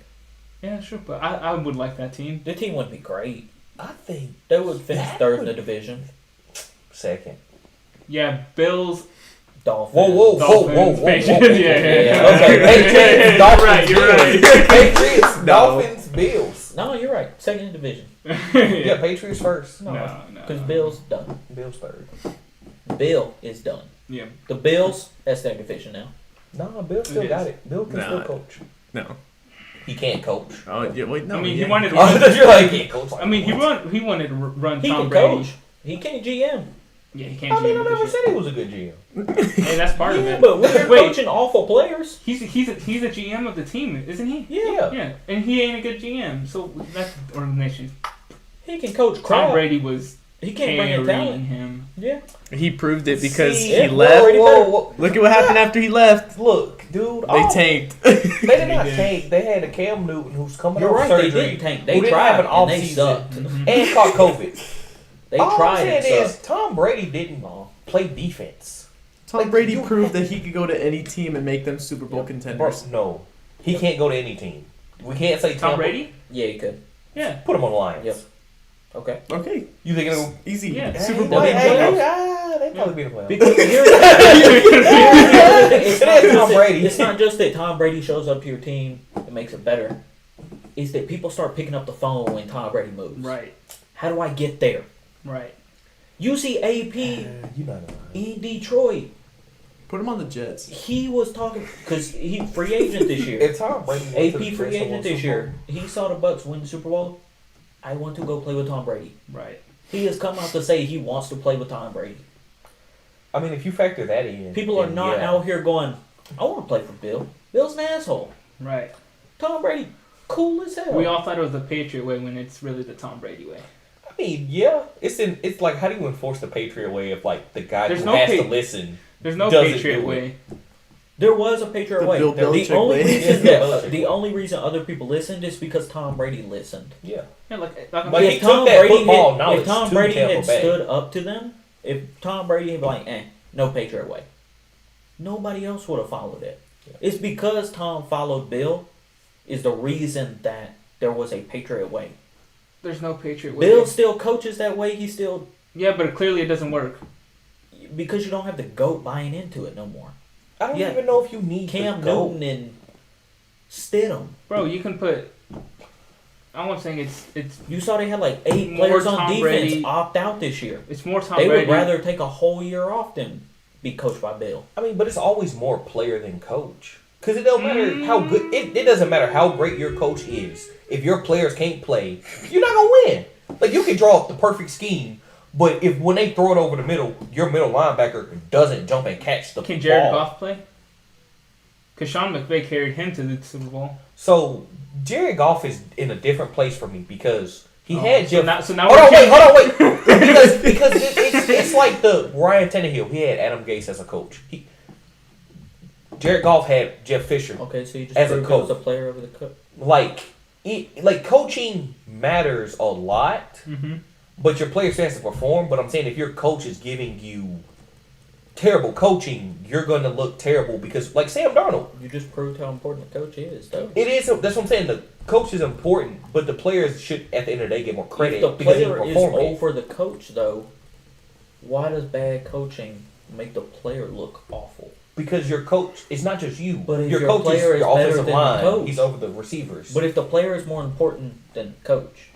Yeah, sure, but I would like that team. The team wouldn't be great. I think They would finish That third in would- the division. second. Yeah, Bills. Dolphins. Dolphins, Patriots. Yeah. Okay, Patriots, Dolphins, Right, you're right. Bills. Patriots, Dolphins, Bills. No, you're right. Second in division. Yeah, Patriots first. No. Because Bill's done. Bills third. Bill is done. Yeah. The Bills, that's their division now. No, Bill still It got is. it. Bill can Nah. still coach. No. He can't coach. Oh, yeah, wait, no. I mean, yeah. he wanted to Oh, run. you're like, he can't coach. I mean, he wanted to run He Tom can Brady. coach. He can't GM. Yeah, he can't. I mean, I GM never this said shit. he was a good GM. Hey, that's part of Yeah, it. but we're Wait. coaching awful players. He's a GM of the team, isn't he? Yeah. Yeah, and he ain't a good GM. So that's the organization. He can coach Tom crap. Brady was He can't bring in carrying talent. him. Yeah. He proved it because See, he yeah, left. Whoa. Look at what happened after he left. Look, dude. They tanked. They did not did. tank. They had a Cam Newton who's coming You're off right. surgery. They didn't tank. They who didn't tried have an and they offseason sucked. and caught COVID. They All tried I'm and saying is sucked. Tom Brady didn't play defense. Tom Like, Brady you proved have that he could go to any team and make them Super Bowl Bro, contenders. no, he can't go to any team. We can't say Tom Tampa. Brady? Yeah, he could. Yeah. Put him on the Lions. Yep. Okay. Okay, You think it'll easy. Yeah. Super They'll Bowl. be in They probably be in the playoffs. Because it's It is Tom Brady. It's not just that Tom Brady shows up to your team and makes it better. It's that people start picking up the phone when Tom Brady moves. Right. How do I get there? Right. You see AP You know. in Detroit. Put him on the Jets. He was talking because he free agent this year. If Tom Brady went to AP the free Jets and agent won this Super year. He saw the Bucks win the Super Bowl. I want to go play with Tom Brady. Right. He has come out to say he wants to play with Tom Brady. Bowl. I mean, if you factor that in, People are then not yeah. out here going, I want to play for Bill. Bill's an asshole. Right. Tom Brady, cool as hell. We all thought it was the Patriot way when it's really the Tom Brady way. I mean, yeah, it's like how do you enforce the Patriot way if like the guy There's who no has to pa- listen? There's no Doesn't Patriot do it. way. There was a Patriot The way. Bill The Belichick only way. reason Yeah, that the only reason other people listened is because Tom Brady listened. Yeah, Yeah, like But he if took Tom that Brady football had, knowledge if Tom to Brady Tampa had Bay. stood up to them, if Tom Brady had been like, no Patriot way, nobody else would have followed it. Yeah. It's because Tom followed Bill is the reason that there was a Patriot way. there's no Patriot way. Bill still coaches that way. He still Yeah, but clearly it doesn't work. because you don't have the GOAT buying into it no more. I don't Yeah. even know if you need Cam to go. Newton and Stidham. Bro, you can put. I'm not saying it's You saw they had like 8 More players on Tom defense Brady. opt out this year. it's more Tom They Brady. would rather take a whole year off than be coached by Bill. I mean, but it's always more player than coach. Because it don't matter how good it doesn't matter how great your coach is. If your players can't play, you're not gonna win. Like you can draw up the perfect scheme, but if when they throw it over the middle, your middle linebacker doesn't jump and catch the Can Jared ball. Goff play? Because Sean McVay carried him to the Super Bowl. So Jared Goff is in a different place for me because he had So Jeff. now Hold on, we're wait. because it's like the Ryan Tannehill. He had Adam Gase as a coach. Jared Goff had Jeff Fisher. Okay, so you just As a proved it was a coach. player over the coach. Like coaching matters a lot, Mm-hmm. but your player has to perform. But I'm saying if your coach is giving you terrible coaching, you're going to look terrible because, like Sam Darnold, You just proved how important the coach is, though. it is. That's what I'm saying. The coach is important, but the players should, at the end of the day, get more credit If the because he player is performed. over the coach, though, why does bad coaching make the player look awful? Because your coach, it's not just you. But if your your coach player is is your better offensive than the line. coach- He's over the receivers. But if the player is more important than coach,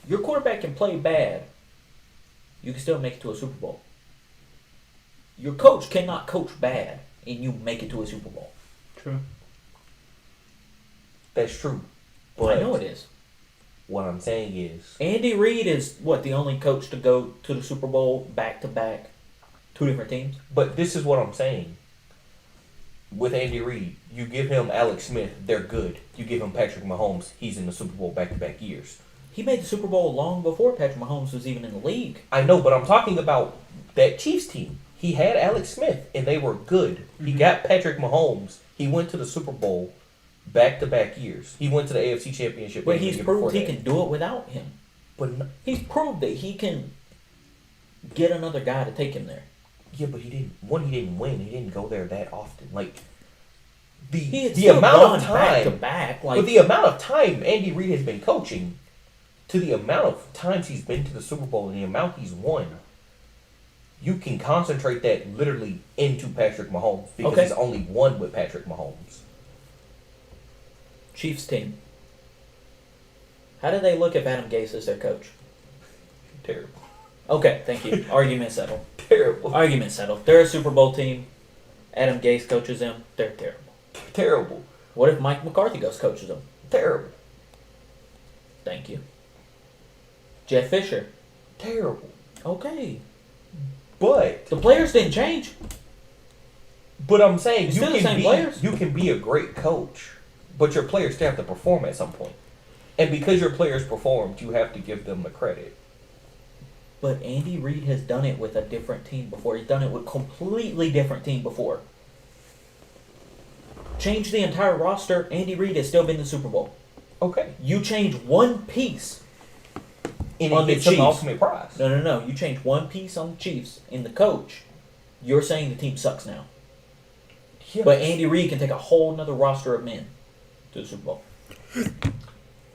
your quarterback can play bad. You can still make it to a Super Bowl. Your coach cannot coach bad and you make it to a Super Bowl. True. That's true. But I know it is. what I'm saying is, Andy Reid is the only coach to go to the Super Bowl back to back, 2 different teams. but this is what I'm saying. With Andy Reid, you give him Alex Smith, they're good. You give him Patrick Mahomes, he's in the Super Bowl back-to-back years. He made the Super Bowl long before Patrick Mahomes was even in the league. I know, but I'm talking about that Chiefs team. He had Alex Smith, and they were good. He got Patrick Mahomes. He went to the Super Bowl back-to-back years. He went to the AFC Championship. But game the he's year proved before he that. can do it without him. But no, He's proved that he can get another guy to take him there. yeah, but he didn't. One, he didn't win. He didn't go there that often. Like He had the still amount gone of back to time, back. but Like the amount of time Andy Reid has been coaching, to the amount of times he's been to the Super Bowl and the amount he's won, you can concentrate that literally into Patrick Mahomes because Okay. he's only won with Patrick Mahomes. Chiefs team. How do they look if Adam Gase is their coach? Terrible. Okay, thank you. Argument settled. Terrible. Argument settled. They're a Super Bowl team. Adam Gase coaches them. They're terrible. Terrible. What if Mike McCarthy goes coaches them? Terrible. Thank you. Jeff Fisher. Terrible. Okay. But The players didn't change. I'm saying It's still the same players. you can be a great coach, but your players still have to perform at some point. And because your players performed, you have to give them the credit. But Andy Reid has done it with a different team before. He's done it with a completely different team before. Change the entire roster, Andy Reid has still been to the Super Bowl. Okay. You change one piece And on it the gets an Chiefs. ultimate prize. No. You change one piece on the Chiefs in the coach. You're saying the team sucks now. Yeah. But Andy Reid can take a whole nother roster of men to the Super Bowl.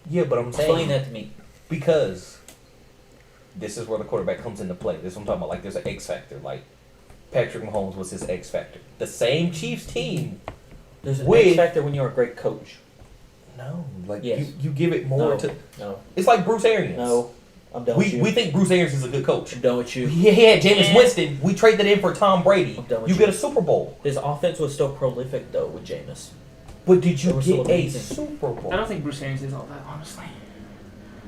Yeah, but I'm saying Explain that to me. because this is where the quarterback comes into play. This is what I'm talking about. Like there's an X factor. Like Patrick Mahomes was his X factor. The same Chiefs team. There's an With- X factor when you're a great coach. No, like Yes. you give it more No. to. No. It's like Bruce Arians. No. I'm done with you. We think Bruce Arians is a good coach. I'm done with you. He had Jameis Yeah. Winston. We traded in for Tom Brady. I'm done with You you. get a Super Bowl. His offense was still prolific, though, with Jameis. But did you They were still get a amazing. Super Bowl? I don't think Bruce Arians is all that, honestly.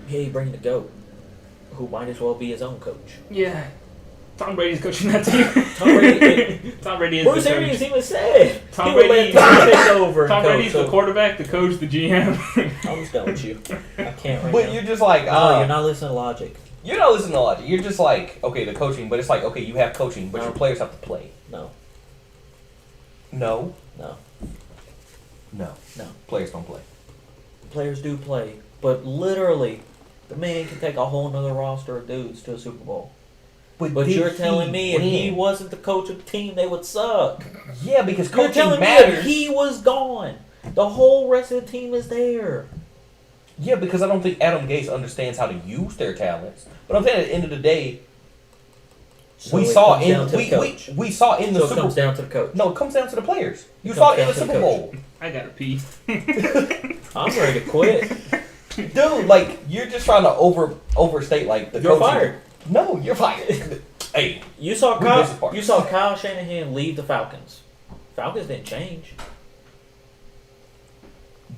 Yeah, you bring the GOAT, who might as well be his own coach. Yeah. Tom Brady's coaching that team. Tom Brady- Tom Brady is Bruce the Arians coach. even said Tom he would Brady- let Tom take over. Tom and coach, Brady's the so quarterback, the coach, the GM. I'm just done with you. I can't right But now. you're just like, No, you're not listening to logic. you're not listening to logic. You're just like, okay, the coaching, but it's like, okay, you have coaching, but No. your players have to play. No, No, no, no, no. players don't play. Players do play, but literally, the man can take a whole nother roster of dudes to a Super Bowl. But did you're he telling me if he win? wasn't the coach of the team, they would suck. Yeah, because You're coaching telling matters. me if he was gone, the whole rest of the team is there. Yeah, because I don't think Adam Gase understands how to use their talents. But I'm saying at the end of the day, So we it saw comes down in to the we coach. we saw in the So it Super comes down to the coach. No, it comes down to the players. You It saw comes it in the down to the Super coach. Bowl. I gotta pee. I'm ready to quit. Dude, like you're just trying to overstate like the You're coaching. fired. No, you're fired. Hey, You saw We business Kyle. partners. You saw Kyle Shanahan leave the Falcons. Falcons didn't change.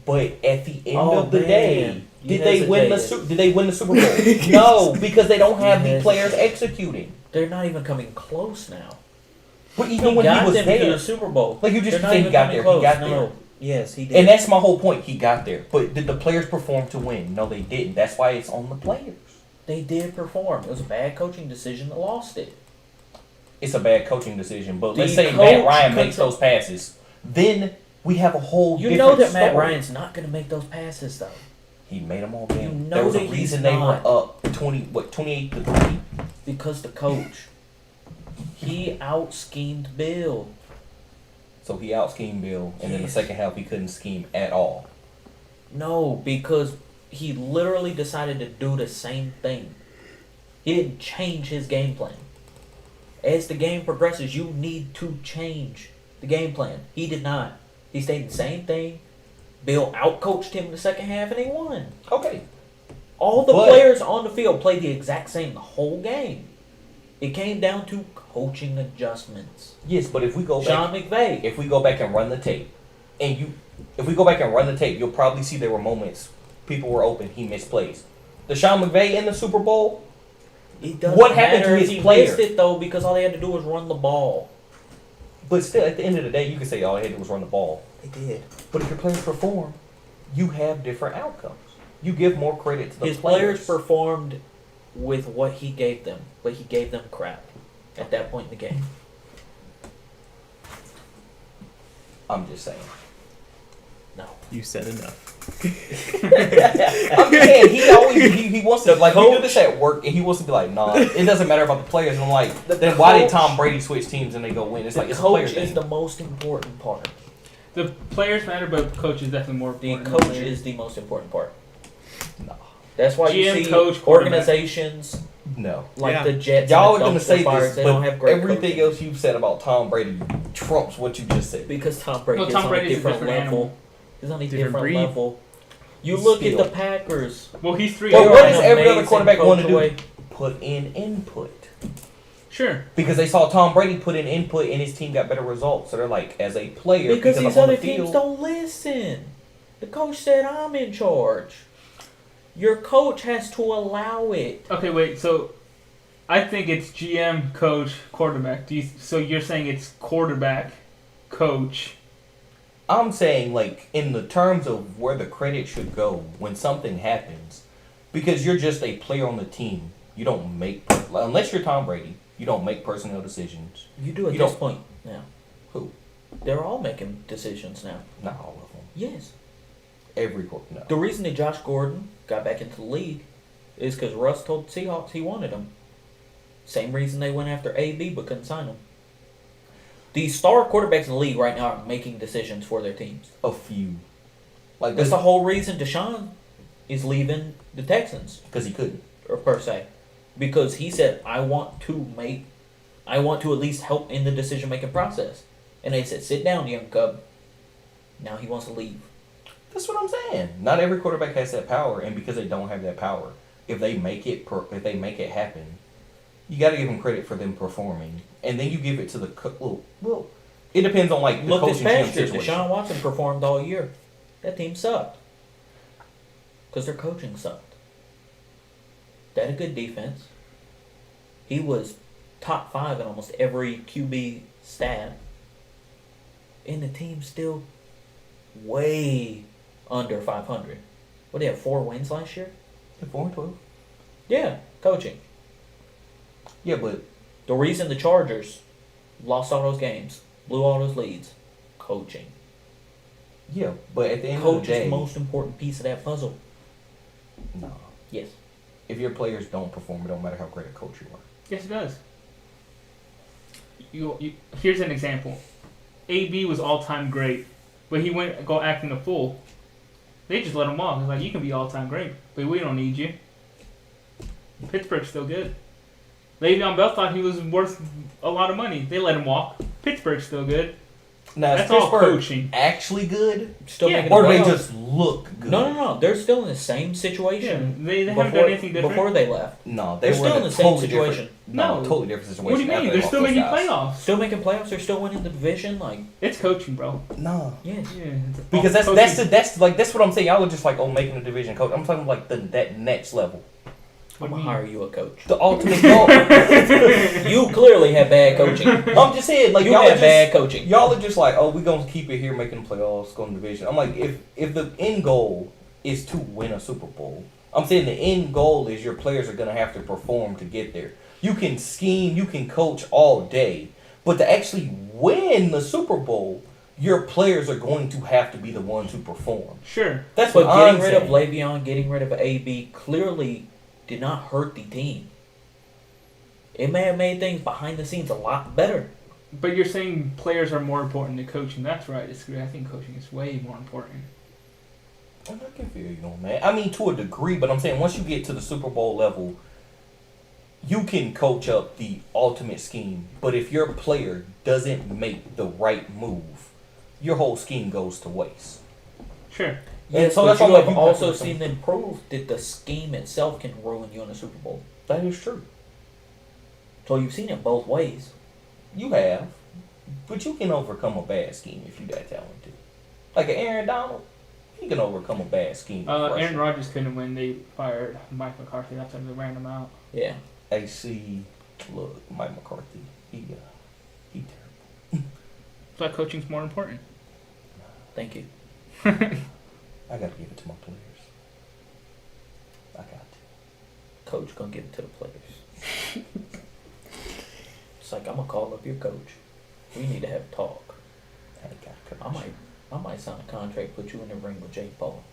but at the end Oh, of the man. day, You did they win the hesitated. Did they win the Super Bowl? No, because they don't have You the players executing. They're not even coming close now. But He even when he got was them to there, the Super Bowl. like you just They're not say, he even got coming there. close. He got no. there. Yes, he did. And that's my whole point. He got there. But did the players perform to win? No, they didn't. That's why it's on the players. They did perform. It was a bad coaching decision that lost it. It's a bad coaching decision. But The let's say coach Matt Ryan could- makes those passes. Then we have a whole You different know that Matt story. Ryan's not going to make those passes, though. He made them all damn. You know there was a that he's reason they were not. up 28-3. Because the coach, he out-schemed Bill. So he out schemed Bill, and then the second half he couldn't scheme at all. No, because he literally decided to do the same thing. He didn't change his game plan. As the game progresses, you need to change the game plan. He did not. He stayed the same thing. Bill outcoached him in the second half, and he won. Okay. All the But- players on the field played the exact same the whole game. It came down to coaching adjustments. Yes, but if we go back, Sean McVay. if we go back and run the tape, if we go back and run the tape, you'll probably see there were moments people were open, he missed plays. The Sean McVay in the Super Bowl, It doesn't What happened to matter if his he player? missed it though, because all they had to do was run the ball. but still at the end of the day, you can say all he had to do was run the ball. They did. But if your players perform, you have different outcomes. You give more credit to the His players performed with what he gave them, but he gave them crap at that point in the game. I'm just saying. No. You said enough. I'm just saying he always he wants to like we do coach- this at work and he wants to be like, nah, it doesn't matter about the players. And I'm like, then why did Tom Brady switch teams and they go win? It's The like it's a player coach thing. is the most important part. The players matter, but the coach is definitely more The important. than coach players. is the most important part. No. That's why you GM, see coach, quarterback. organizations No. like Yeah. the Jets Y'all are and the gonna say dumpster fires, this, they don't but have great everything coaching. else you've said about Tom Brady trumps what you just said. Because Tom Brady Well, is Tom on Brady's a a different different level. animal. He's on a Different different breed. level. You He's look at still- the Packers. Well, he's 3 But They what are does an every other amazing quarterback want to coach do? away. Put in input. Sure. Because they saw Tom Brady put in input and his team got better results. So they're like, as a player, Because these I'm on other the teams field, don't listen. The coach said, I'm in charge. Your coach has to allow it. Okay, wait. So, I think it's GM, coach, quarterback. So you're saying it's quarterback, coach. I'm saying, like, in the terms of where the credit should go when something happens, because you're just a player on the team. You don't make, unless you're Tom Brady, you don't make personnel decisions. You do at You this don't- point now. Who? They're all making decisions now. Not all of them. Yes. Every quarter. No. The reason that Josh Gordon got back into the league is because Russ told the Seahawks he wanted him. Same reason they went after AB but couldn't sign him. The star quarterbacks in the league right now are making decisions for their teams. A few. Like, That's the whole reason Deshaun is leaving the Texans, because he couldn't. or per se. Because he said, I want to at least help in the decision-making process. And they said, sit down, young cub. Now he wants to leave. That's what I'm saying. Not every quarterback has that power, and because they don't have that power, if they make it happen, you got to give them credit for them performing, and then you give it to the well. It depends on like the Look, this coaching GM past year, situation. Deshaun Watson performed all year. That team sucked. Because their coaching sucked. They had a good defense. He was top 5 in almost every QB stat. And the team still way under 500. What, they have 4 wins last year? 4-12. Yeah, coaching. Yeah, but The reason the Chargers lost all those games, blew all those leads, coaching. at the end of the Coach is day, the most important piece of that puzzle. no. Yes. If your players don't perform, it don't matter how great a coach you are. Yes, it does. Here's an example. AB was all-time great, but he went go acting a fool. They just let him walk. It's like, you can be all-time great, but we don't need you. Pittsburgh's still good. Le'Veon Bell thought he was worth a lot of money. They let him walk. Pittsburgh's still good. Now, That's is all Pittsburgh coaching. actually good, Still Yeah. making or the do they playoffs. just look good? No. They're still in the same Yeah, situation. they haven't done anything different. Before they left. No, they They're were still in a the same totally situation. different. No. totally different situation. What do you mean? after they They're lost still those making guys. playoffs. Still making playoffs. They're still winning the division. Like, It's coaching, bro. No. yes. Yeah, it's Because all that's coaching. that's what I'm saying. Y'all are just like, oh, making a division coach. I'm talking like that next level, I'm going to hire you a coach. the ultimate goal. You clearly have bad coaching. I'm just saying, like You y'all have are just, bad coaching. y'all are just like, oh, we gonna keep it here, making the playoffs, going to division. I'm like, if the end goal is to win a Super Bowl, I'm saying the end goal is your players are gonna have to perform to get there. You can scheme, you can coach all day, but to actually win the Super Bowl, your players are going to have to be the ones who perform. Sure. That's But what I'm getting rid saying. of Le'Veon, getting rid of AB clearly did not hurt the team. It may have made things behind the scenes a lot better. But you're saying players are more important than coaching. That's where I disagree. I think coaching is way more important. I can feel you on that. I mean, to a degree, but I'm saying once you get to the Super Bowl level, you can coach up the ultimate scheme. But if your player doesn't make the right move, your whole scheme goes to waste. Sure. Yes, so but that's you why, like, have you also have to- seen them prove that the scheme itself can ruin you in the Super Bowl. That is true. So you've seen it both ways. You have, but you can overcome a bad scheme if you that talented. Like an Aaron Donald, he can overcome a bad scheme. Aaron Rodgers couldn't win. They fired Mike McCarthy. That's when they ran him out. Yeah. AC, look, Mike McCarthy, he terrible. So coaching's more important. Thank you. I gotta give it to my players. I got to. Coach gonna give it to the players. It's like, I'm gonna call up your coach. We need to have a talk. I ain't got to coach. I might sign a contract, put you in the ring with Jake Paul.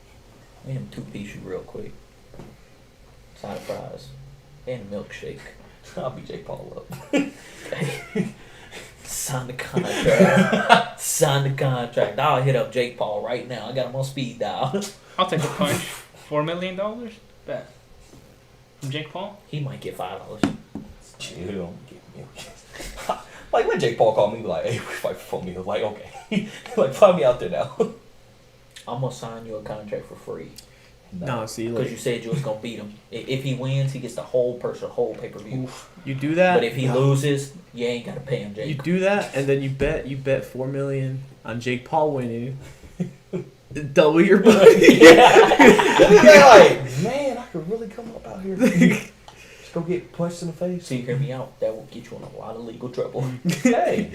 Me and him two-piece you real quick. Side of fries. And a milkshake. I'll be Jake Paul up. Sign the contract. Sign the contract. I'll hit up Jake Paul right now. I got him on speed dial. I'll take a punch. $4 million? Bet. From Jake Paul? He might get $5. Chill, don't get me. Like when Jake Paul called me, like, hey, we fight for me. I was like, okay. Like, find me out there now. I'm gonna sign you a contract for free. No, see, Because like, you said you was gonna beat him. If he wins, he gets the whole whole pay-per-view. you do that. But if he loses, you ain't gotta pay him, you Jake. do that, and then you bet $4 million on Jake Paul winning. Double your money. Yeah, like, man, I could really come up out here. Just go get punched in the face. So you hear me out. That will get you in a lot of legal trouble. Hey,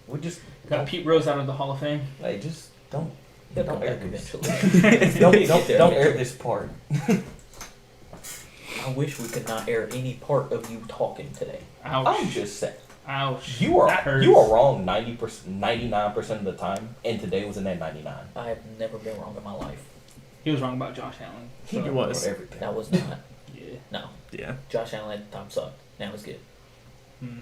we just Got Pete Rose out of the Hall of Fame. hey, just don't He'll come don't air back this. eventually. Don't air this part. I wish we could not air any part of you talking today. Ouch. I'm just saying. Ouch. You That are hurts. wrong 90%, 99% of the time, and today was in that 99. I have never been wrong in my life. He was wrong about Josh Allen. So, He was. Everything. That was not. Yeah. No. Yeah. Josh Allen at the time sucked. Now it's good. Hmm.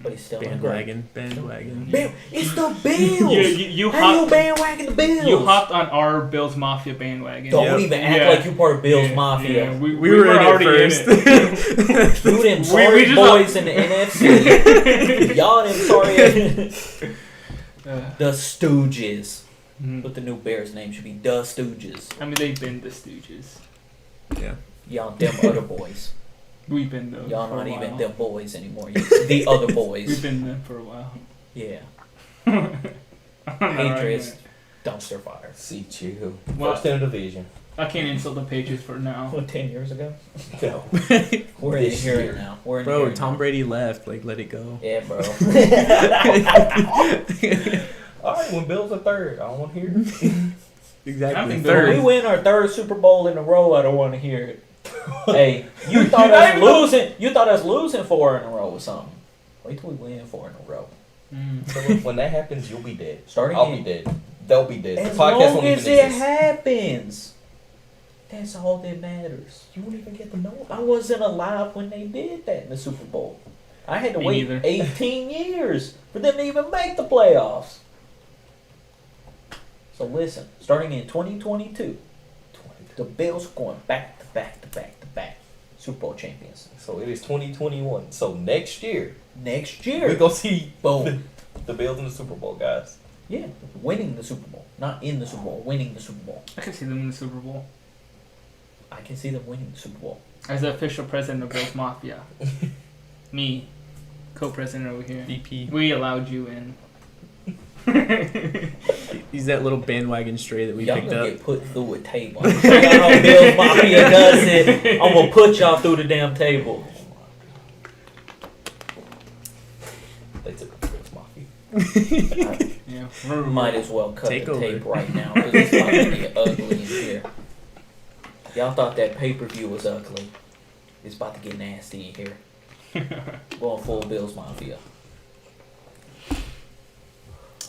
But he's still not great. Bandwagon. Bam! It's the Bills! You How you hopped. bandwagon the Bills? You hopped on our Bills Mafia bandwagon. Don't Yep. even act Yeah. like you part of Bills Yeah, Mafia. yeah, we We were in it already first. it. You them sorry just- boys in the NFC. Y'all them sorry. The Stooges. Mhm. But the new Bears name should be The Stooges. I mean, they've been the Stooges. Yeah. Y'all them other boys. We've been those. Y'all for not a even while. them boys anymore. You're the other We've boys. been them for a while. Yeah. Alright, Patriots, man. dumpster fire. See you. Well- First in the division. I can't insult the Patriots for now. What, 10 years ago? No. We're in This here year. now. We're in Bro, here Tom now. Brady left. Like, let it go. Yeah, bro. All right, when Bills are third, I don't want to hear it. Exactly. I think When we Third. win our third Super Bowl in a row, I don't want to hear it. Hey, you thought You're not us even- losing? You thought us losing 4 in a row or something? Wait till we win 4 in a row. Mm. So when that happens, you'll be dead. Starting I'll in- be dead. They'll be dead. As The podcast long won't as even it exist. happens, that's all that matters. You won't even get to know I about wasn't alive when they did that in the Super Bowl. I had to Me wait neither. 18 years for them to even make the playoffs. So listen, starting in 2022, the Bills are going back to back to back to back Super Bowl champions. So it is 2021. So next year, Next we're year, going to see boom. the Bills in the Super Bowl, guys. Yeah, winning the Super Bowl. Not in the Super Bowl, winning the Super Bowl. I can see them in the Super Bowl. I can see them winning the Super Bowl. As the official president of Bills Mafia. Me, co-president over here. VP. We allowed you in. He's that little bandwagon stray that we Y'all picked gonna up. get put through a table. I'm show y'all how Bills Mafia does it. I'm gonna put y'all through the damn table. They took the Bills Mafia. Yeah. Might as well cut Take the over. tape right now because it's about to get ugly in here. Y'all thought that pay-per-view was ugly. It's about to get nasty in here. Going full Bills Mafia.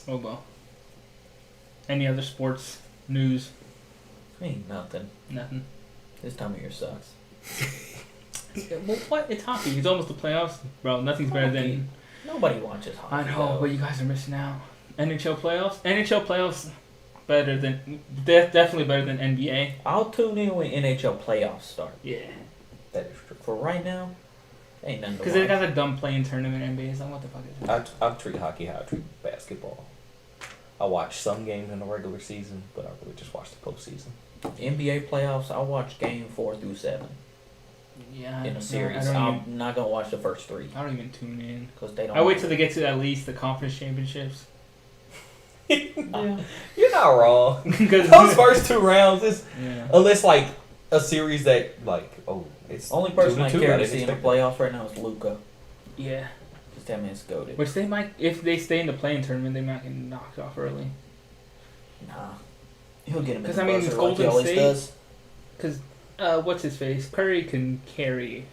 Oh well. Any other sports news? Ain't nothing. Nothing. This time of year sucks. Well, what? It's hockey. It's almost the playoffs, bro. Nothing's better than. Nobody watches hockey. I know, though. but you guys are missing out. NHL playoffs. NHL playoffs. Better than. Definitely better than NBA. I'll tune in when NHL playoffs start. Yeah. That is true. For right now, ain't nothing to Because they watch. got a dumb playing tournament in NBA. So what the fuck is it? I treat hockey how I treat basketball. I watch some games in the regular season, but I really just watch the postseason. NBA playoffs, I'll watch game 4 through 7 Yeah. in a series. I don't, I'm even, not gonna watch the first 3 I don't even tune in. because they don't. I wait till they get to at least the conference championships. Yeah. You're not wrong. Because Those first 2 rounds, is yeah. unless like a series that like it's Only person I 2-2, care to didn't see in the expect playoffs right now is Luca. Yeah. Because that man's goated. Which they might, if they stay in the playing tournament, they might get knocked off early. Nah, he'll get him in 'Cause, the I mean, buzzer it's like he Golden always State. does. Because, what's his face? Curry can carry.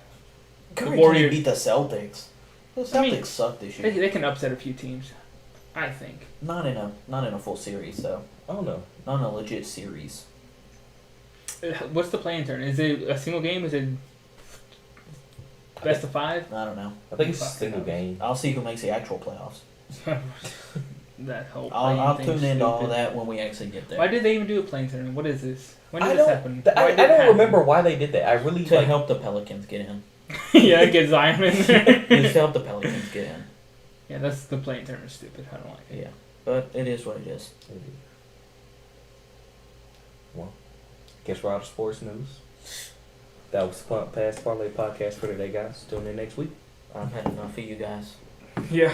Curry Warriors- can't beat the Celtics. The Celtics I mean, suck this They, year. they can upset a few teams, I think. Not in a full series though. I don't know. Not in a legit series. What's the playing tournament? Is it a single game? Is it best of 5? I don't know. I think it's a Fucking single knows. game. I'll see who makes the actual playoffs. That whole I'll playing thing's tune into all stupid. that when we actually get there. Why did they even do a playing tournament? What is this? When I did this don't. happen? I Why did it don't happen? remember why they did that. I really To like. help the Pelicans get in. Yeah, get Zion in there. Just to help the Pelicans get in. Yeah, that's the playing tournament. Stupid. I don't like it. Yeah. But it is what it is. Well, guess we're out of sports news. That was the Punt Pass Parlay podcast for today, guys. Tune in next week. I've had enough of you guys. Yeah.